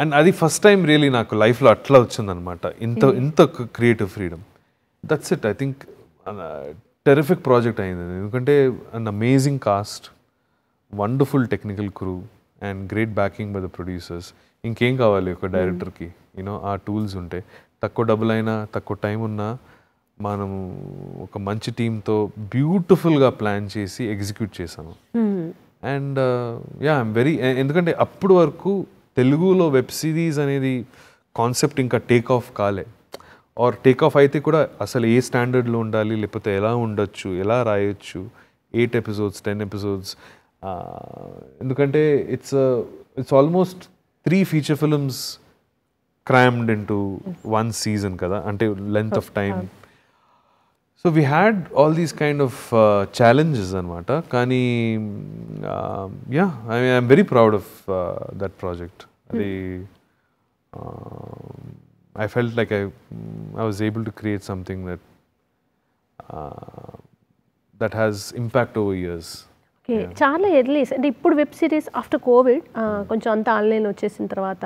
అండ్ అది ఫస్ట్ టైం రియలీ నాకు లైఫ్లో అట్లా వచ్చిందనమాట, ఇంత creative freedom. That's it. I think terrific project అయింది, ఎందుకంటే an amazing cost, wonderful technical crew and great backing by the producers. ఇంకేం కావాలి ఒక డైరెక్టర్కి? ఆ టూల్స్ ఉంటే, తక్కువ డబ్బులైనా తక్కువ టైం ఉన్నా మనం ఒక మంచి టీంతో బ్యూటిఫుల్గా ప్లాన్ చేసి ఎగ్జిక్యూట్ చేసాము. అండ్ ఐఎమ్ వెరీ, ఎందుకంటే అప్పుడు వరకు తెలుగులో వెబ్ సిరీస్ అనేది కాన్సెప్ట్ ఇంకా టేక్ ఆఫ్ కాలే, ఆర్ టేక్ ఆఫ్ అయితే కూడా అసలు ఏ స్టాండర్డ్లో ఉండాలి, లేకపోతే ఎలా ఉండొచ్చు, ఎలా రాయొచ్చు, 8 episodes 10 episodes. ఎందుకంటే it's almost 3 feature films crammed into 1 season కదా, అంటే length of time. So we had all these kind of challenges అనమాట. కానీ I'm very proud of that project. అది I felt like I was able to create something that has impact over years. Okay, చాలా early. అంటే ఇప్పుడు web series after Covid కొంచెం అంతా online వచ్చేసిన తర్వాత,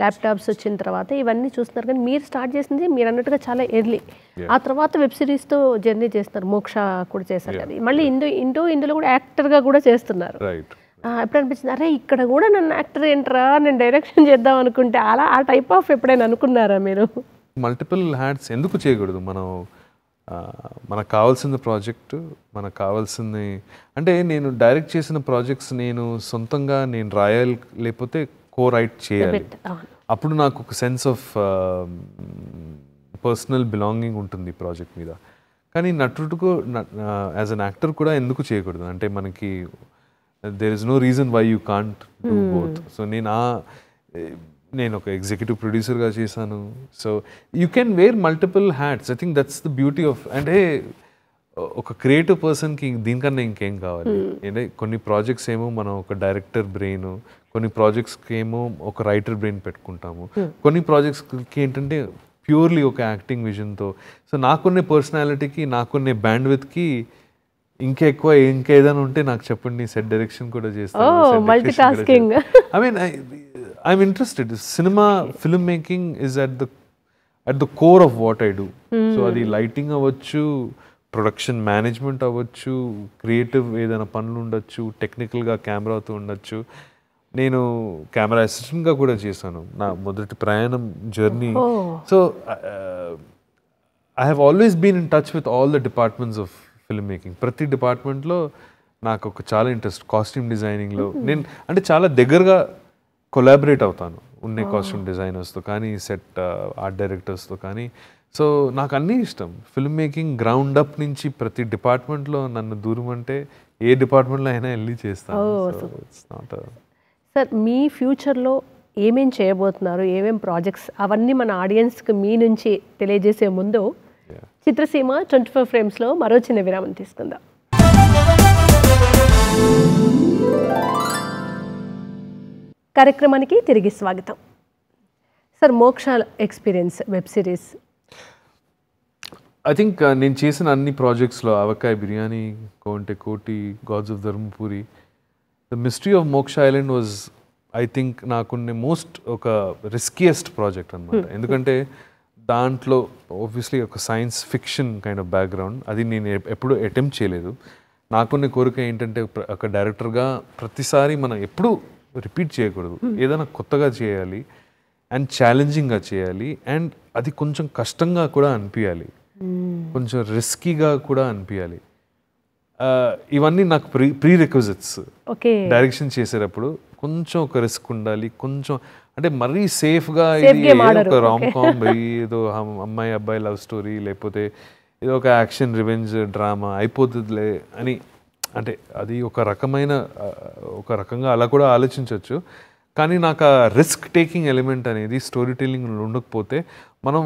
ల్యాప్టాప్స్ వచ్చిన తర్వాత ఇవన్నీ చూస్తున్నారు. కానీ మీరు స్టార్ట్ చేసింది మీరు అన్నట్టుగా చాలా ఎర్లీ. ఆ తర్వాత వెబ్ సిరీస్తో జర్నీ చేస్తున్నారు. మోక్ష కూడా చేశారు కదా, మళ్ళీ ఇందులో కూడా యాక్టర్గా కూడా చేస్తున్నారు. రైట్. ఎప్పుడు అనిపించింది, అరే ఇక్కడ కూడా నన్ను యాక్టర్ ఏంట్రా, నేను డైరెక్షన్ చేద్దాం అనుకుంటే, అలా ఆ టైప్ ఆఫ్ ఎప్పుడైనా అనుకున్నారా మీరు? మల్టిపుల్ హ్యాట్స్ ఎందుకు చేయకూడదు? మనకు కావాల్సిన ప్రాజెక్టు, మనకు కావాల్సింది అంటే, నేను డైరెక్ట్ చేసిన ప్రాజెక్ట్స్ నేను సొంతంగా నేను రాయాలి, లేకపోతే కో-రైట్ చేయాలి. అప్పుడు నాకు ఒక సెన్స్ ఆఫ్ పర్సనల్ బిలాంగింగ్ ఉంటుంది ప్రాజెక్ట్ మీద. కానీ నటుడుకు యాజ్ అన్ యాక్టర్ కూడా ఎందుకు చేయకూడదు? అంటే మనకి there is no reason why you can't do both. So నేను ఒక ఎగ్జిక్యూటివ్ ప్రొడ్యూసర్గా చేశాను. So you can wear multiple hats. I think that's the beauty of, అంటే ఒక క్రియేటివ్ పర్సన్కి దీనికన్నా ఇంకేం కావాలి? అంటే కొన్ని ప్రాజెక్ట్స్ ఏమో మనం ఒక డైరెక్టర్ బ్రెయిన్, కొన్ని ప్రాజెక్ట్స్కి ఏమో ఒక రైటర్ బ్రెయిన్ పెట్టుకుంటాము, కొన్ని ప్రాజెక్ట్స్కి ఏంటంటే ప్యూర్లీ ఒక యాక్టింగ్ విజన్తో. సో నాకున్న పర్సనాలిటీకి, నాకున్న బ్యాండ్విడ్త్కి ఇంకా ఎక్కువ ఇంకేదైనా ఉంటే నాకు చెప్పండి, సెట్ డైరెక్షన్ కూడా చేస్తాను. Multitasking. I mean I'm interested. Cinema film making is at the core of what I do. So అది లైటింగ్ అవ్వచ్చు, ప్రొడక్షన్ మేనేజ్మెంట్ అవ్వచ్చు, క్రియేటివ్ ఏదైనా పనులు ఉండొచ్చు, టెక్నికల్గా కెమెరాతో ఉండొచ్చు. నేను కెమెరా అసిస్టెంట్గా కూడా చేశాను నా మొదటి ప్రయాణం journey. So I have always been in touch with all the departments of film making. ప్రతి డిపార్ట్మెంట్లో నాకు ఒక చాలా ఇంట్రెస్ట్. కాస్ట్యూమ్ డిజైనింగ్లో నేను అంటే చాలా దగ్గరగా కొలాబరేట్ అవుతాను ఉన్న కాస్ట్యూమ్ డిజైనర్స్తో కానీ, సెట్ ఆర్ట్ డైరెక్టర్స్తో కానీ. సో నాకు అన్నీ ఇష్టం. ఫిల్మ్ మేకింగ్ గ్రౌండ్ అప్ నుంచి ప్రతి డిపార్ట్మెంట్లో నన్ను దూరం అంటే ఏ డిపార్ట్మెంట్లో అయినా వెళ్ళి చేస్తాను. సార్, మీ ఫ్యూచర్లో ఏమేం చేయబోతున్నారు, ఏమేం ప్రాజెక్ట్స్, అవన్నీ మన ఆడియన్స్కి మీ నుంచి తెలియజేసే ముందు చిత్రసీమ 24 ఫ్రేమ్స్లో మరో చిన్న విరామం తీసుకుందాం. కార్యక్రమానికి తిరిగి స్వాగతం. సార్, మోక్ష experience web series, I think నేను చేసిన అన్ని ప్రాజెక్ట్స్లో ఆవకాయ బిర్యానీ, కోంటే కోటి, God's of Dharmapuri, the mystery of Moksha island was I think నాకున్న మోస్ట్ ఒక రిస్కియెస్ట్ ప్రాజెక్ట్ అనమాట. ఎందుకంటే దాంట్లో ఆబ్వియస్లీ ఒక science fiction kind of background, అది నేను ఎప్పుడూ అటెంప్ట్ చేయలేదు. నాకున్న కోరిక ఏంటంటే ఒక డైరెక్టర్గా ప్రతిసారి మనం ఎప్పుడూ రిపీట్ చేయకూడదు, ఏదైనా కొత్తగా చేయాలి అండ్ ఛాలెంజింగ్గా చేయాలి, అండ్ అది కొంచెం కష్టంగా కూడా అనిపించాలి, కొంచెం రిస్కీగా కూడా అనిపించాలి. ఇవన్నీ నాకు ప్రీ రిక్విజిట్స్ డైరెక్షన్ చేసేటప్పుడు. కొంచెం ఒక రిస్క్ ఉండాలి, కొంచెం అంటే మరీ సేఫ్గా Safe ఇది game ఆడరు. ఒక రామ్ కామ్ ఏదో అమ్మాయి అబ్బాయి లవ్ స్టోరీ లేకపోతే ఏదో ఒక యాక్షన్ రివెంజ్ డ్రామా అయిపోతుందిలే అని, అంటే అది ఒక రకమైన ఒక రకంగా అలా కూడా ఆలోచించవచ్చు. కానీ నాకు ఆ రిస్క్ టేకింగ్ ఎలిమెంట్ అనేది స్టోరీ టెల్లింగ్ ఉండకపోతే, మనం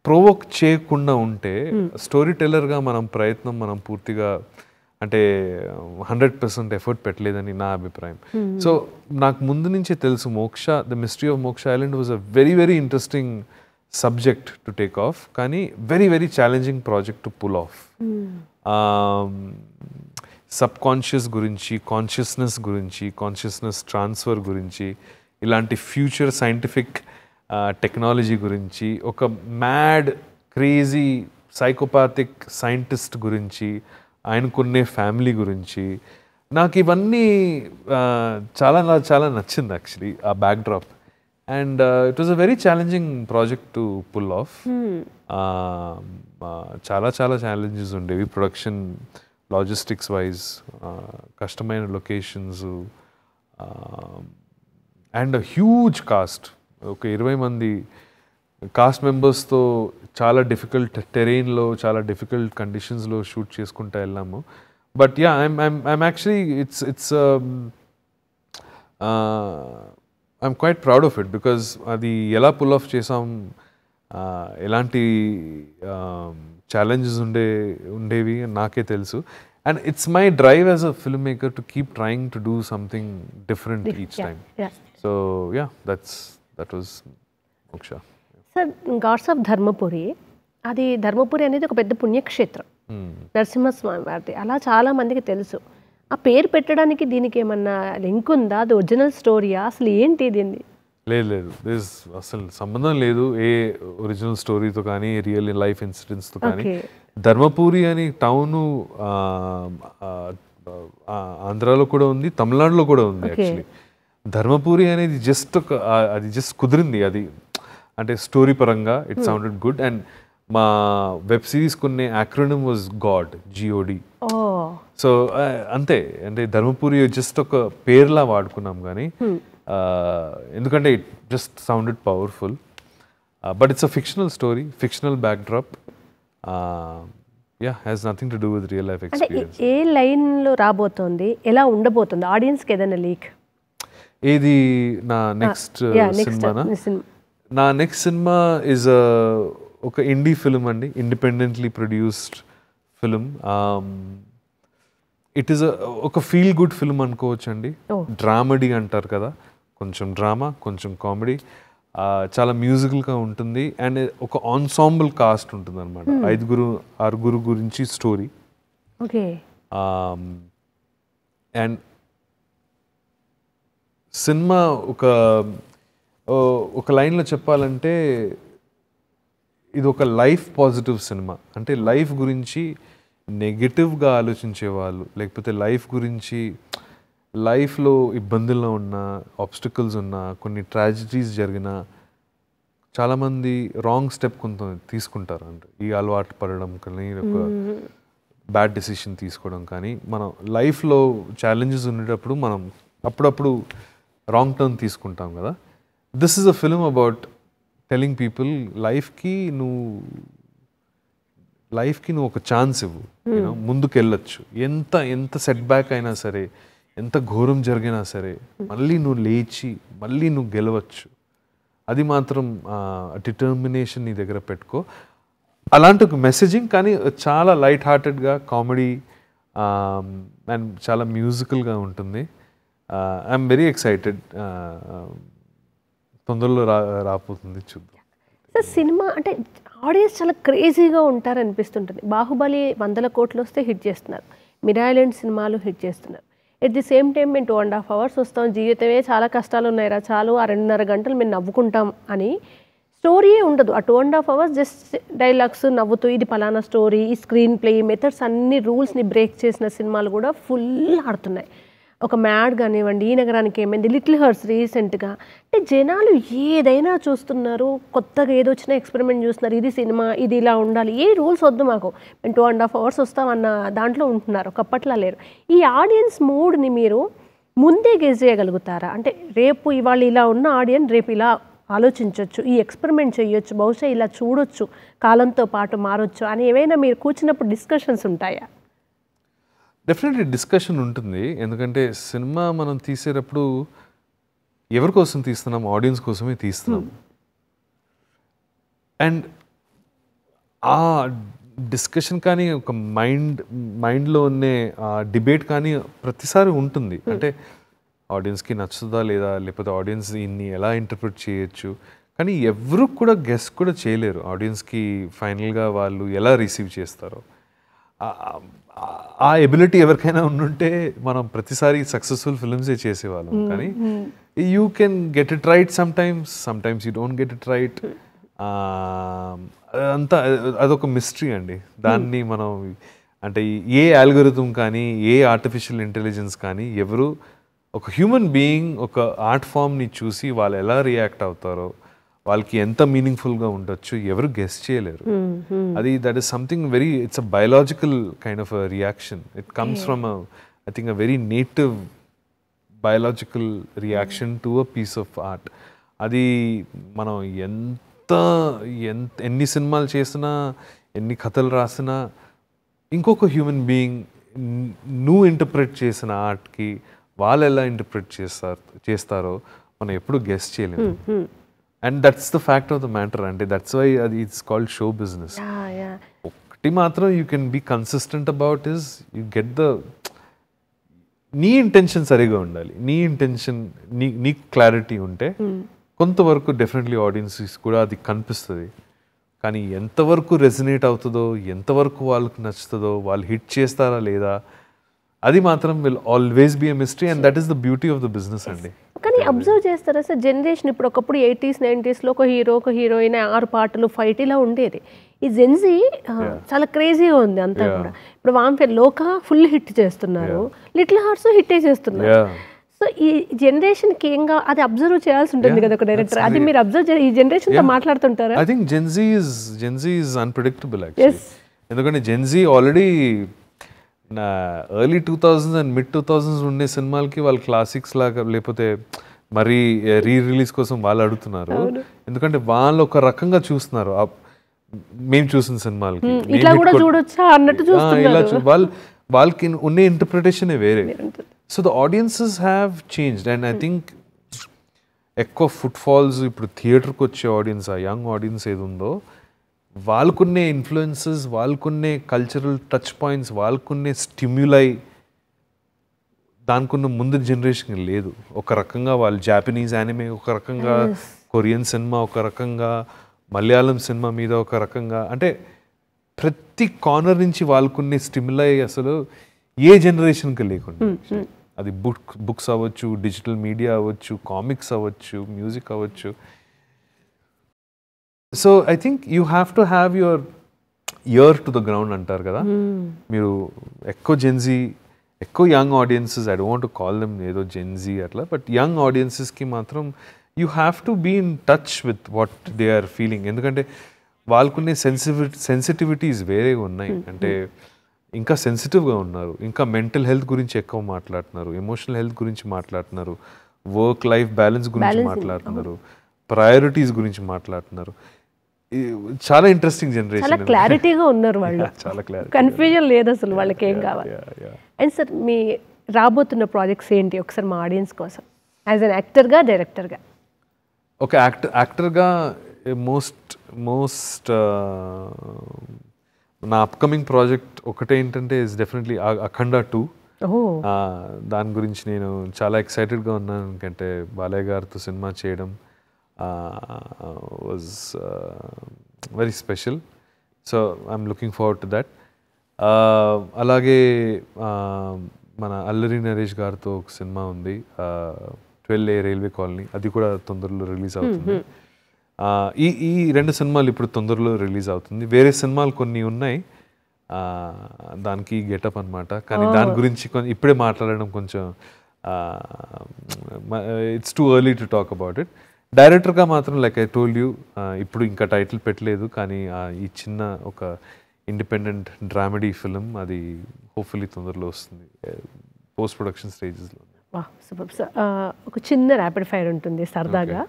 ప్రొవోక్ చేయకుండా ఉంటే స్టోరీ టెల్లర్గా మనం పూర్తిగా అంటే 100% ఎఫర్ట్ పెట్టలేదని నా అభిప్రాయం. సో నాకు ముందు నుంచే తెలుసు Moksha, the mystery of Moksha island was a very very interesting subject to take off, కానీ very very challenging project to pull off. Subconscious గురించి, కాన్షియస్నెస్ గురించి, కాన్షియస్నెస్ ట్రాన్స్ఫర్ గురించి, ఇలాంటి ఫ్యూచర్ సైంటిఫిక్ టెక్నాలజీ గురించి, ఒక మ్యాడ్ క్రేజీ సైకోపాథిక్ సైంటిస్ట్ గురించి, ఆయనకున్నే family గురించి, నాకు ఇవన్నీ చాలా నచ్చింది యాక్చువల్లీ ఆ backdrop. And it was a very challenging project to pull off. చాలా ఛాలెంజెస్ ఉండేవి ప్రొడక్షన్ లాజిస్టిక్స్ వైజ్, కష్టమైన లొకేషన్స్ అండ్ హ్యూజ్ కాస్ట్. ఒక 20 మంది కాస్ట్ మెంబర్స్తో చాలా డిఫికల్ట్ టెరెయిన్లో, చాలా డిఫికల్ట్ కండిషన్స్లో షూట్ చేసుకుంటూ వెళ్ళాము. But yeah, I'm actually it's I'm quite proud of it, because అది ఎలా పుల్ ఆఫ్ చేసాం, ఎలాంటి ఛాలెంజెస్ ఉండేవి నాకే తెలుసు. And it's my drive as a filmmaker to keep trying to do something different each time. So yeah, that was Moksha. Sir, Gods of Dharmapuri, అది ధర్మపురి అనేది ఒక పెద్ద పుణ్యక్షేత్రం, నరసింహస్వామి వారిది. అలా చాలా మందికి తెలుసు. ఆ పేరు పెట్టడానికి దీనికి ఏమన్నా లింక్ ఉందా? అది ఒరిజినల్ స్టోరీయా? అసలు ఏంటి దీన్ని? లేదు, అసలు సంబంధం లేదు ఏ ఒరిజినల్ స్టోరీతో కానీ రియల్ లైఫ్ ఇన్సిడెంట్స్తో కానీ. ధర్మపురి అని టౌను ఆంధ్రాలో కూడా ఉంది, తమిళనాడులో కూడా ఉంది యాక్చువల్లీ. ధర్మపురి అనేది అది జస్ట్ కుదిరింది, అది అంటే స్టోరీ పరంగా ఇట్ సౌండెడ్ గుడ్. అండ్ మా వెబ్ సిరీస్ కొన్ని acronym was god, GOD. So అంతే, అంటే ధర్మపురి జస్ట్ ఒక పేర్లా వాడుకున్నాం కానీ, ఎందుకంటే it just sounded powerful. But it's a fictional story, fictional backdrop. Has nothing to do with real life experience. ఏ లైన్లో రాబోతోంది, ఎలా ఉండబోతుంది, ఆడియన్స్కి ఏదైనా లీక్? ఏది నా నెక్స్ట్ సినిమానా? నా నెక్స్ట్ సినిమా ఈజ్ ఒక ఇండీ ఫిల్మ్ అండి, independently produced film. It is ఒక ఫీల్ గుడ్ ఫిల్మ్ అనుకోవచ్చు అండి. డ్రామడీ అంటారు కదా, కొంచెం డ్రామా కొంచెం కామెడీ, చాలా మ్యూజికల్గా ఉంటుంది. అండ్ ఒక ఆన్సాంబుల్ కాస్ట్ ఉంటుంది అనమాట, 5-6 గురించి స్టోరీ. అండ్ సినిమా ఒక లైన్లో చెప్పాలంటే ఇది ఒక లైఫ్ పాజిటివ్ సినిమా. అంటే లైఫ్ గురించి నెగటివ్గా ఆలోచించే వాళ్ళు, లేకపోతే లైఫ్ గురించి, లైఫ్లో ఇబ్బందుల్లో ఉన్న, ఆబ్స్టికల్స్ ఉన్న, కొన్ని ట్రాజడీస్ జరిగిన, చాలామంది రాంగ్ స్టెప్ కొంత తీసుకుంటారు. అంటే ఈ అలవాటు పడడం కానీ, ఒక బ్యాడ్ డెసిషన్ తీసుకోవడం కానీ, మనం లైఫ్లో ఛాలెంజెస్ ఉండేటప్పుడు మనం అప్పుడప్పుడు రాంగ్ టర్న్ తీసుకుంటాం కదా. This is a film about telling people, లైఫ్కి నువ్వు ఒక ఛాన్స్ ఇవ్వు, ముందుకు వెళ్ళొచ్చు. ఎంత సెట్ బ్యాక్ అయినా సరే, ఎంత ఘోరం జరిగినా సరే, మళ్ళీ నువ్వు లేచి మళ్ళీ నువ్వు గెలవచ్చు. అది మాత్రం డిటర్మినేషన్ నీ దగ్గర పెట్టుకో. అలాంటి ఒక మెసేజింగ్, కానీ చాలా లైట్ హార్టెడ్గా, కామెడీ అండ్ చాలా మ్యూజికల్గా ఉంటుంది. I'm very excited. తొందరలో రాపోతుంది, చూద్దాం. సార్, సినిమా అంటే ఆడియన్స్ చాలా క్రేజీగా ఉంటారు అనిపిస్తుంటుంది. బాహుబలి 100 కోట్లు వస్తే హిట్ చేస్తున్నారు, మిరా ఐలాండ్ సినిమాలు హిట్ చేస్తున్నారు. ఎట్ ది సేమ్ టైం మేము 2.5 hours వస్తాం, జీవితమే చాలా కష్టాలు ఉన్నాయిరా, చాలు ఆ 2.5 గంటలు మేము నవ్వుకుంటాం అని స్టోరీయే ఉండదు. ఆ 2.5 hours జస్ట్ డైలాగ్స్ నవ్వుతూ, ఇది పలానా స్టోరీ, ఈ స్క్రీన్ ప్లే మెథడ్స్ అన్ని రూల్స్ని బ్రేక్ చేసిన సినిమాలు కూడా ఫుల్ ఆడుతున్నాయి. ఒక మ్యాడ్ కానివ్వండి, ఈ నగరానికి ఏమైంది, లిటిల్ హర్ట్స్ రీసెంట్గా. అంటే జనాలు ఏదైనా చూస్తున్నారు, కొత్తగా ఏదో వచ్చినా ఎక్స్పెరిమెంట్ చూస్తున్నారు. ఇది సినిమా, ఇది ఇలా ఉండాలి, ఏ రూల్స్ వద్దు మాకు, మేము 2.5 hours వస్తామన్న దాంట్లో ఉంటున్నారు. ఒకప్పట్లా లేరు. ఈ ఆడియన్స్ మూడ్ని మీరు ముందే గెస్ చేయగలుగుతారా? అంటే రేపు ఇవాళ ఇలా ఉన్న ఆడియన్స్ రేపు ఇలా ఆలోచించవచ్చు, ఈ ఎక్స్పెరిమెంట్ చేయొచ్చు, బహుశా ఇలా చూడొచ్చు, కాలంతో పాటు మారొచ్చు అని ఏమైనా మీరు కూర్చున్నప్పుడు డిస్కషన్స్ ఉంటాయా? డెఫినెట్లీ డిస్కషన్ ఉంటుంది. ఎందుకంటే సినిమా మనం తీసేటప్పుడు ఎవరి కోసం తీస్తున్నాం? ఆడియన్స్ కోసమే తీస్తున్నాం. అండ్ ఆ డిస్కషన్ కానీ ఒక మైండ్లో ఉండే డిబేట్ కానీ ప్రతిసారి ఉంటుంది. అంటే ఆడియన్స్కి నచ్చుతుందా లేదా, లేకపోతే ఆడియన్స్ ఇన్ని ఎలా ఇంటర్ప్రిట్ చేయొచ్చు. కానీ ఎవరు కూడా గెస్ కూడా చేయలేరు ఆడియన్స్కి ఫైనల్గా వాళ్ళు ఎలా రిసీవ్ చేస్తారో. ఆ ఎబిలిటీ ఎవరికైనా ఉండుంటే మనం ప్రతిసారి సక్సెస్ఫుల్ ఫిల్మ్సే చేసేవాళ్ళం. కానీ you can get it right sometimes you don't get it right. అంతా అదొక మిస్టరీ అండి. దాన్ని మనం అంటే ఏ ఆల్గోరిథం కానీ ఏ ఆర్టిఫిషియల్ ఇంటెలిజెన్స్ కానీ ఎవరు ఒక హ్యూమన్ బీయింగ్ ఒక ఆర్ట్ ఫామ్ని చూసి వాళ్ళు ఎలా రియాక్ట్ అవుతారో, వాళ్ళకి ఎంత మీనింగ్ఫుల్గా ఉండొచ్చు ఎవరు గెస్ చేయలేరు. అది that is something very, it's a biological kind of a reaction. It comes from I think a very native biological reaction to a piece of art. అది మనం ఎన్ని సినిమాలు చేసినా, ఎన్ని కథలు రాసినా, ఇంకొక హ్యూమన్ బీయింగ్ నువ్వు ఇంటర్ప్రెట్ చేసిన ఆర్ట్కి వాళ్ళు ఎలా ఇంటర్ప్రెట్ చేస్తారో మనం ఎప్పుడు గెస్ చేయలేము. And that's the fact of the matter. అంటే దట్స్ వై అది ఇట్స్ కాల్డ్ షో బిజినెస్. ఒకటి మాత్రం you can be consistent about is you get the నీ ఇంటెన్షన్ సరిగా ఉండాలి. నీ ఇంటెన్షన్ నీకు క్లారిటీ ఉంటే కొంతవరకు డెఫినెట్లీ ఆడియన్సెస్ కూడా అది కనిపిస్తుంది. కానీ ఎంతవరకు రెజినేట్ అవుతుందో, ఎంతవరకు వాళ్ళకు నచ్చుతుందో, వాళ్ళు హిట్ చేస్తారా లేదా, అది మాత్రం will always be a mystery. And that is the beauty of the business అండి. కానీ అబ్జర్వ్ చేస్తారా సార్, జనరేషన్ ఇప్పుడు ఒకప్పుడు 80s 90sలో ఒక హీరో ఒక హీరోయిన్ 6 పాటలు ఫైట్ ఇలా ఉండేది. ఈ జెన్జీ చాలా క్రేజీగా ఉంది అంతా కూడా. ఇప్పుడు వాంపైర్ లోకా ఫుల్ హిట్ చేస్తున్నారు, లిటిల్ హార్ట్స్ హిట్ చేస్తున్నారు. సో ఈ జనరేషన్కి ఏంగా అది అబ్జర్వ్ చేయాల్సి ఉంటుంది కదా ఒక డైరెక్టర్. అది మీరు అబ్జర్వ్ ఈ జనరేషన్తో మాట్లాడుతుంటారా? I think gen Z is unpredictable actually. ఎందుకంటే gen Z already early 2000s and mid 2000s ఉండే సినిమాలకి వాళ్ళు క్లాసిక్స్ లాగా లేకపోతే మరీ రిలీజ్ కోసం వాళ్ళు అడుగుతున్నారు. ఎందుకంటే వాళ్ళు ఒక రకంగా చూస్తున్నారు మేము చూసిన సినిమాలకి. వాళ్ళకి ఉండే ఇంటర్ప్రిటేషనే వేరే. So the audiences have changed. And I think ఎక్కువ ఫుట్ఫాల్స్ ఇప్పుడు థియేటర్కి వచ్చే ఆడియన్స్, ఆ యంగ్ ఆడియన్స్ ఏది ఉందో వాళ్ళకున్నే ఇన్ఫ్లుయెన్సెస్, వాళ్ళకున్నే కల్చరల్ టచ్ పాయింట్స్, వాళ్ళకున్నే స్టిమ్యులై దానికున్న ముందు జనరేషన్ లేదు. ఒక రకంగా వాళ్ళు జాపనీస్ యానిమే ఒక రకంగా, కొరియన్ సినిమా ఒక రకంగా, మలయాళం సినిమా మీద ఒక రకంగా, అంటే ప్రతి కార్నర్ నుంచి వాళ్ళకున్నే స్టిమ్యులై అసలు ఏ జనరేషన్కి లేకుండా. అది బుక్స్ అవ్వచ్చు, డిజిటల్ మీడియా అవ్వచ్చు, కామిక్స్ అవ్వచ్చు, మ్యూజిక్ అవ్వచ్చు. So I think you have to have your ear to the ground అంటారు కదా. మీరు ఎక్కువ జెన్జీ, ఎక్కువ young audiences, I don't want to call them ఏదో జెన్జీ అట్లా, బట్ యంగ్ ఆడియన్సెస్కి మాత్రం you have to be in touch with what they are feeling. ఎందుకంటే వాళ్ళకునే సెన్సిటివిటీస్ వేరేగా ఉన్నాయి. అంటే ఇంకా సెన్సిటివ్గా ఉన్నారు, ఇంకా మెంటల్ హెల్త్ గురించి ఎక్కువ మాట్లాడుతున్నారు, ఎమోషనల్ హెల్త్ గురించి మాట్లాడుతున్నారు, వర్క్ లైఫ్ బ్యాలెన్స్ గురించి మాట్లాడుతున్నారు, ప్రయారిటీస్ గురించి మాట్లాడుతున్నారు. చాలా ఇంట్రెస్టింగ్ జనరేషన్, చాలా క్లారిటీగా ఉన్నారు వాళ్ళు, చాలా క్లారిటీ, కన్ఫ్యూజన్ లేదు అసలు వాళ్ళకి ఏం కావాలి. అండ్ సార్ మీ రాబోతున్న ప్రాజెక్ట్స్ ఏంటి ఒకసారి మా ఆడియన్స్ కోసం, యాజ్ అన్ యాక్టర్గా, డైరెక్టర్గా? ఒక యాక్టర్గా మోస్ట్ నా అప్కమింగ్ ప్రాజెక్ట్ ఒకటే ఏంటంటే ఇస్ డెఫినెట్లీ అఖండ 2. దాని గురించి నేను చాలా ఎక్సైటెడ్గా ఉన్నాను. ఎందుకంటే బాలయ్య గారితో సినిమా చేయడం was very special. So I'm looking forward to that. అలాగే మన అల్లరి నరేష్ గారితో ఒక సినిమా ఉంది, 12A రైల్వే కాలనీ, అది కూడా తొందరలో రిలీజ్ అవుతుంది. ఈ 2 సినిమాలు ఇప్పుడు తొందరలో రిలీజ్ అవుతుంది. వేరే సినిమాలు కొన్ని ఉన్నాయి దానికి గెటప్ అనమాట. కానీ దాని గురించి ఇప్పుడే మాట్లాడడం కొంచెం it's too early to talk about it. డైరెక్టర్గా మాత్రం లైక్ ఐ టోల్డ్ యూ, ఇప్పుడు ఇంకా టైటిల్ పెట్టలేదు, కానీ ఈ చిన్న ఒక ఇండిపెండెంట్ డ్రామెడీ ఫిలిం అది హోప్ఫుల్లీ తొందరలో వస్తుంది, పోస్ట్ ప్రొడక్షన్ స్టేజెస్లో. వా సూపర్ సార్. ఒక చిన్న ర్యాపిడ్ ఫైర్ ఉంటుంది సరదాగా.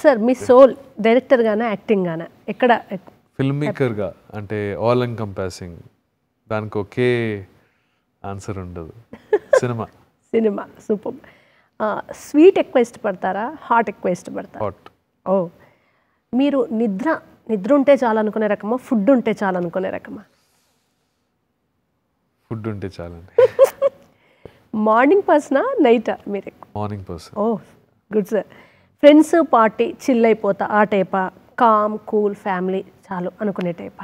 సార్ మీ సోల్ డైరెక్టర్ గానా యాక్టింగ్ గానా ఎక్కడ? ఫిల్మ్ మేకర్గా అంటే ఆల్ ఎంకంపాసింగ్, దానికి ఒకే ఆన్సర్ ఉండదు. సినిమా. Cinema super. స్వీట్ ఎక్కువ ఇష్టపడతారా, హాట్ ఎక్కువ ఇష్టపడతారా? హాట్. ఓ, మీరు నిద్ర ఉంటే చాలు అనుకునే రకమా, ఫుడ్ ఉంటే చాలు అనుకునే రకమా? ఫుడ్ ఉంటే చాలండి. మార్నింగ్ పర్సనా నైటా మీరు? Morning person. Oh good sir. Friends party chill అయిపోతా ఆ టైపా, కామ్ కూల్ ఫ్యామిలీ చాలు అనుకునే టైపా?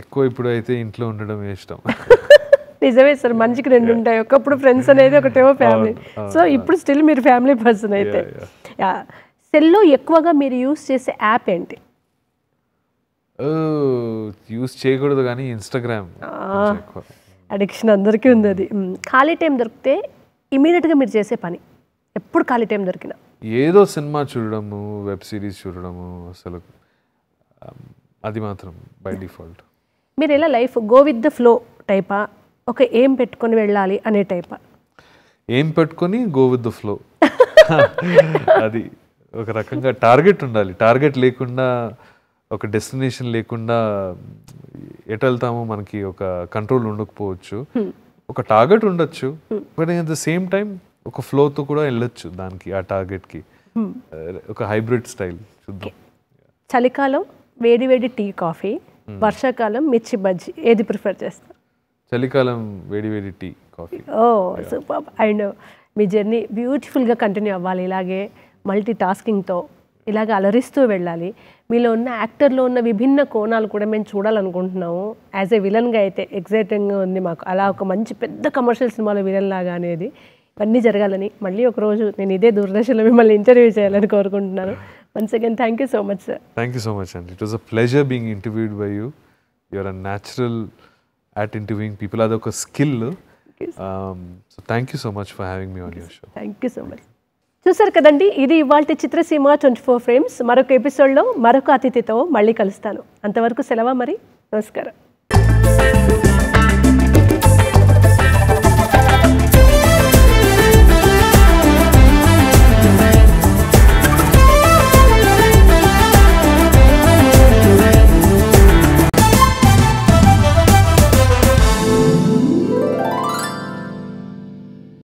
ఎక్కువ ఇప్పుడు అయితే ఇంట్లో ఉండడం ఇష్టం. నిజమే సార్, మనిషికి రెండు ఉంటాయి, ఒకప్పుడు ఫ్రెండ్స్ అనేది ఒకటేమో ఫ్యామిలీ. సో ఇప్పుడు స్టిల్ మీరు ఫ్యామిలీ పర్సన్ అయితే. సెల్లో ఎక్కువగా మీరు యూస్ చేసే యాప్ ఏంటి? యూస్ చేయకూడదు కానీ ఇన్స్టాగ్రామ్. అడిక్షన్ అందరికీ ఉంది అది. ఖాళీ టైం దొరికితే ఇమీడియట్గా మీరు చేసే పని, ఎప్పుడు ఖాళీ టైం దొరికినా? ఏదో సినిమా చూడడము, వెబ్ సిరీస్ చూడడము, అసలు అది మాత్రం బై డిఫాల్ట్. మీరు ఎలా life go with the flow టైపా, ఒక ఏం పెట్టుకొని వెళ్ళాలి అనే టైపా? ఏం పెట్టుకొని గో విత్ ద ఫ్లో. అది ఒక రకంగా టార్గెట్ ఉండాలి. టార్గెట్ లేకుండా, ఒక డెస్టినేషన్ లేకుండా ఎటు వెళ్తామో మనకి ఒక కంట్రోల్ ఉండకపోవచ్చు. ఒక టార్గెట్ ఉండొచ్చు, but at the same time ఒక ఫ్లోతో కూడా వెళ్ళొచ్చు దానికి, ఆ టార్గెట్కి. ఒక హైబ్రిడ్ స్టైల్ చూద్దాం. చలికాలం వేడి వేడి టీ కాఫీ, వర్షాకాలం మిర్చి బజ్జీ, ఏది ప్రిఫర్ చేస్తారు? చలికాలం వేడి వేడి tea coffee. Oh super. And మీ జర్నీ బ్యూటిఫుల్గా కంటిన్యూ అవ్వాలి, ఇలాగే మల్టీ టాస్కింగ్తో ఇలాగ అలరిస్తూ వెళ్ళాలి. మీలో ఉన్న యాక్టర్లో ఉన్న విభిన్న కోణాలు కూడా మేము చూడాలనుకుంటున్నాము. యాజ్ ఏ విలన్గా అయితే ఎగ్జైటింగ్గా ఉంది మాకు, అలా ఒక మంచి పెద్ద కమర్షియల్ సినిమాలో విలన్ లాగా అనేది. ఇవన్నీ జరగాలని మళ్ళీ ఒకరోజు నేను ఇదే దూరదర్శన్లో మిమ్మల్ని ఇంటర్వ్యూ చేయాలని కోరుకుంటున్నాను. Once again thank you so much sir. Thank you so much అండి. It was a pleasure being interviewed by you. You're a natural at interviewing people. అదొక skill. So thank you so much for having me on your show. Thank you so much. చూసారు కదండి, ఇది ఇవాల్టి చిత్రసీమ 24 frames. మరొక ఎపిసోడ్లో మరొక అతిథితో మళ్ళీ కలుస్తాను. అంతవరకు సెలవా మరి. నమస్కారం.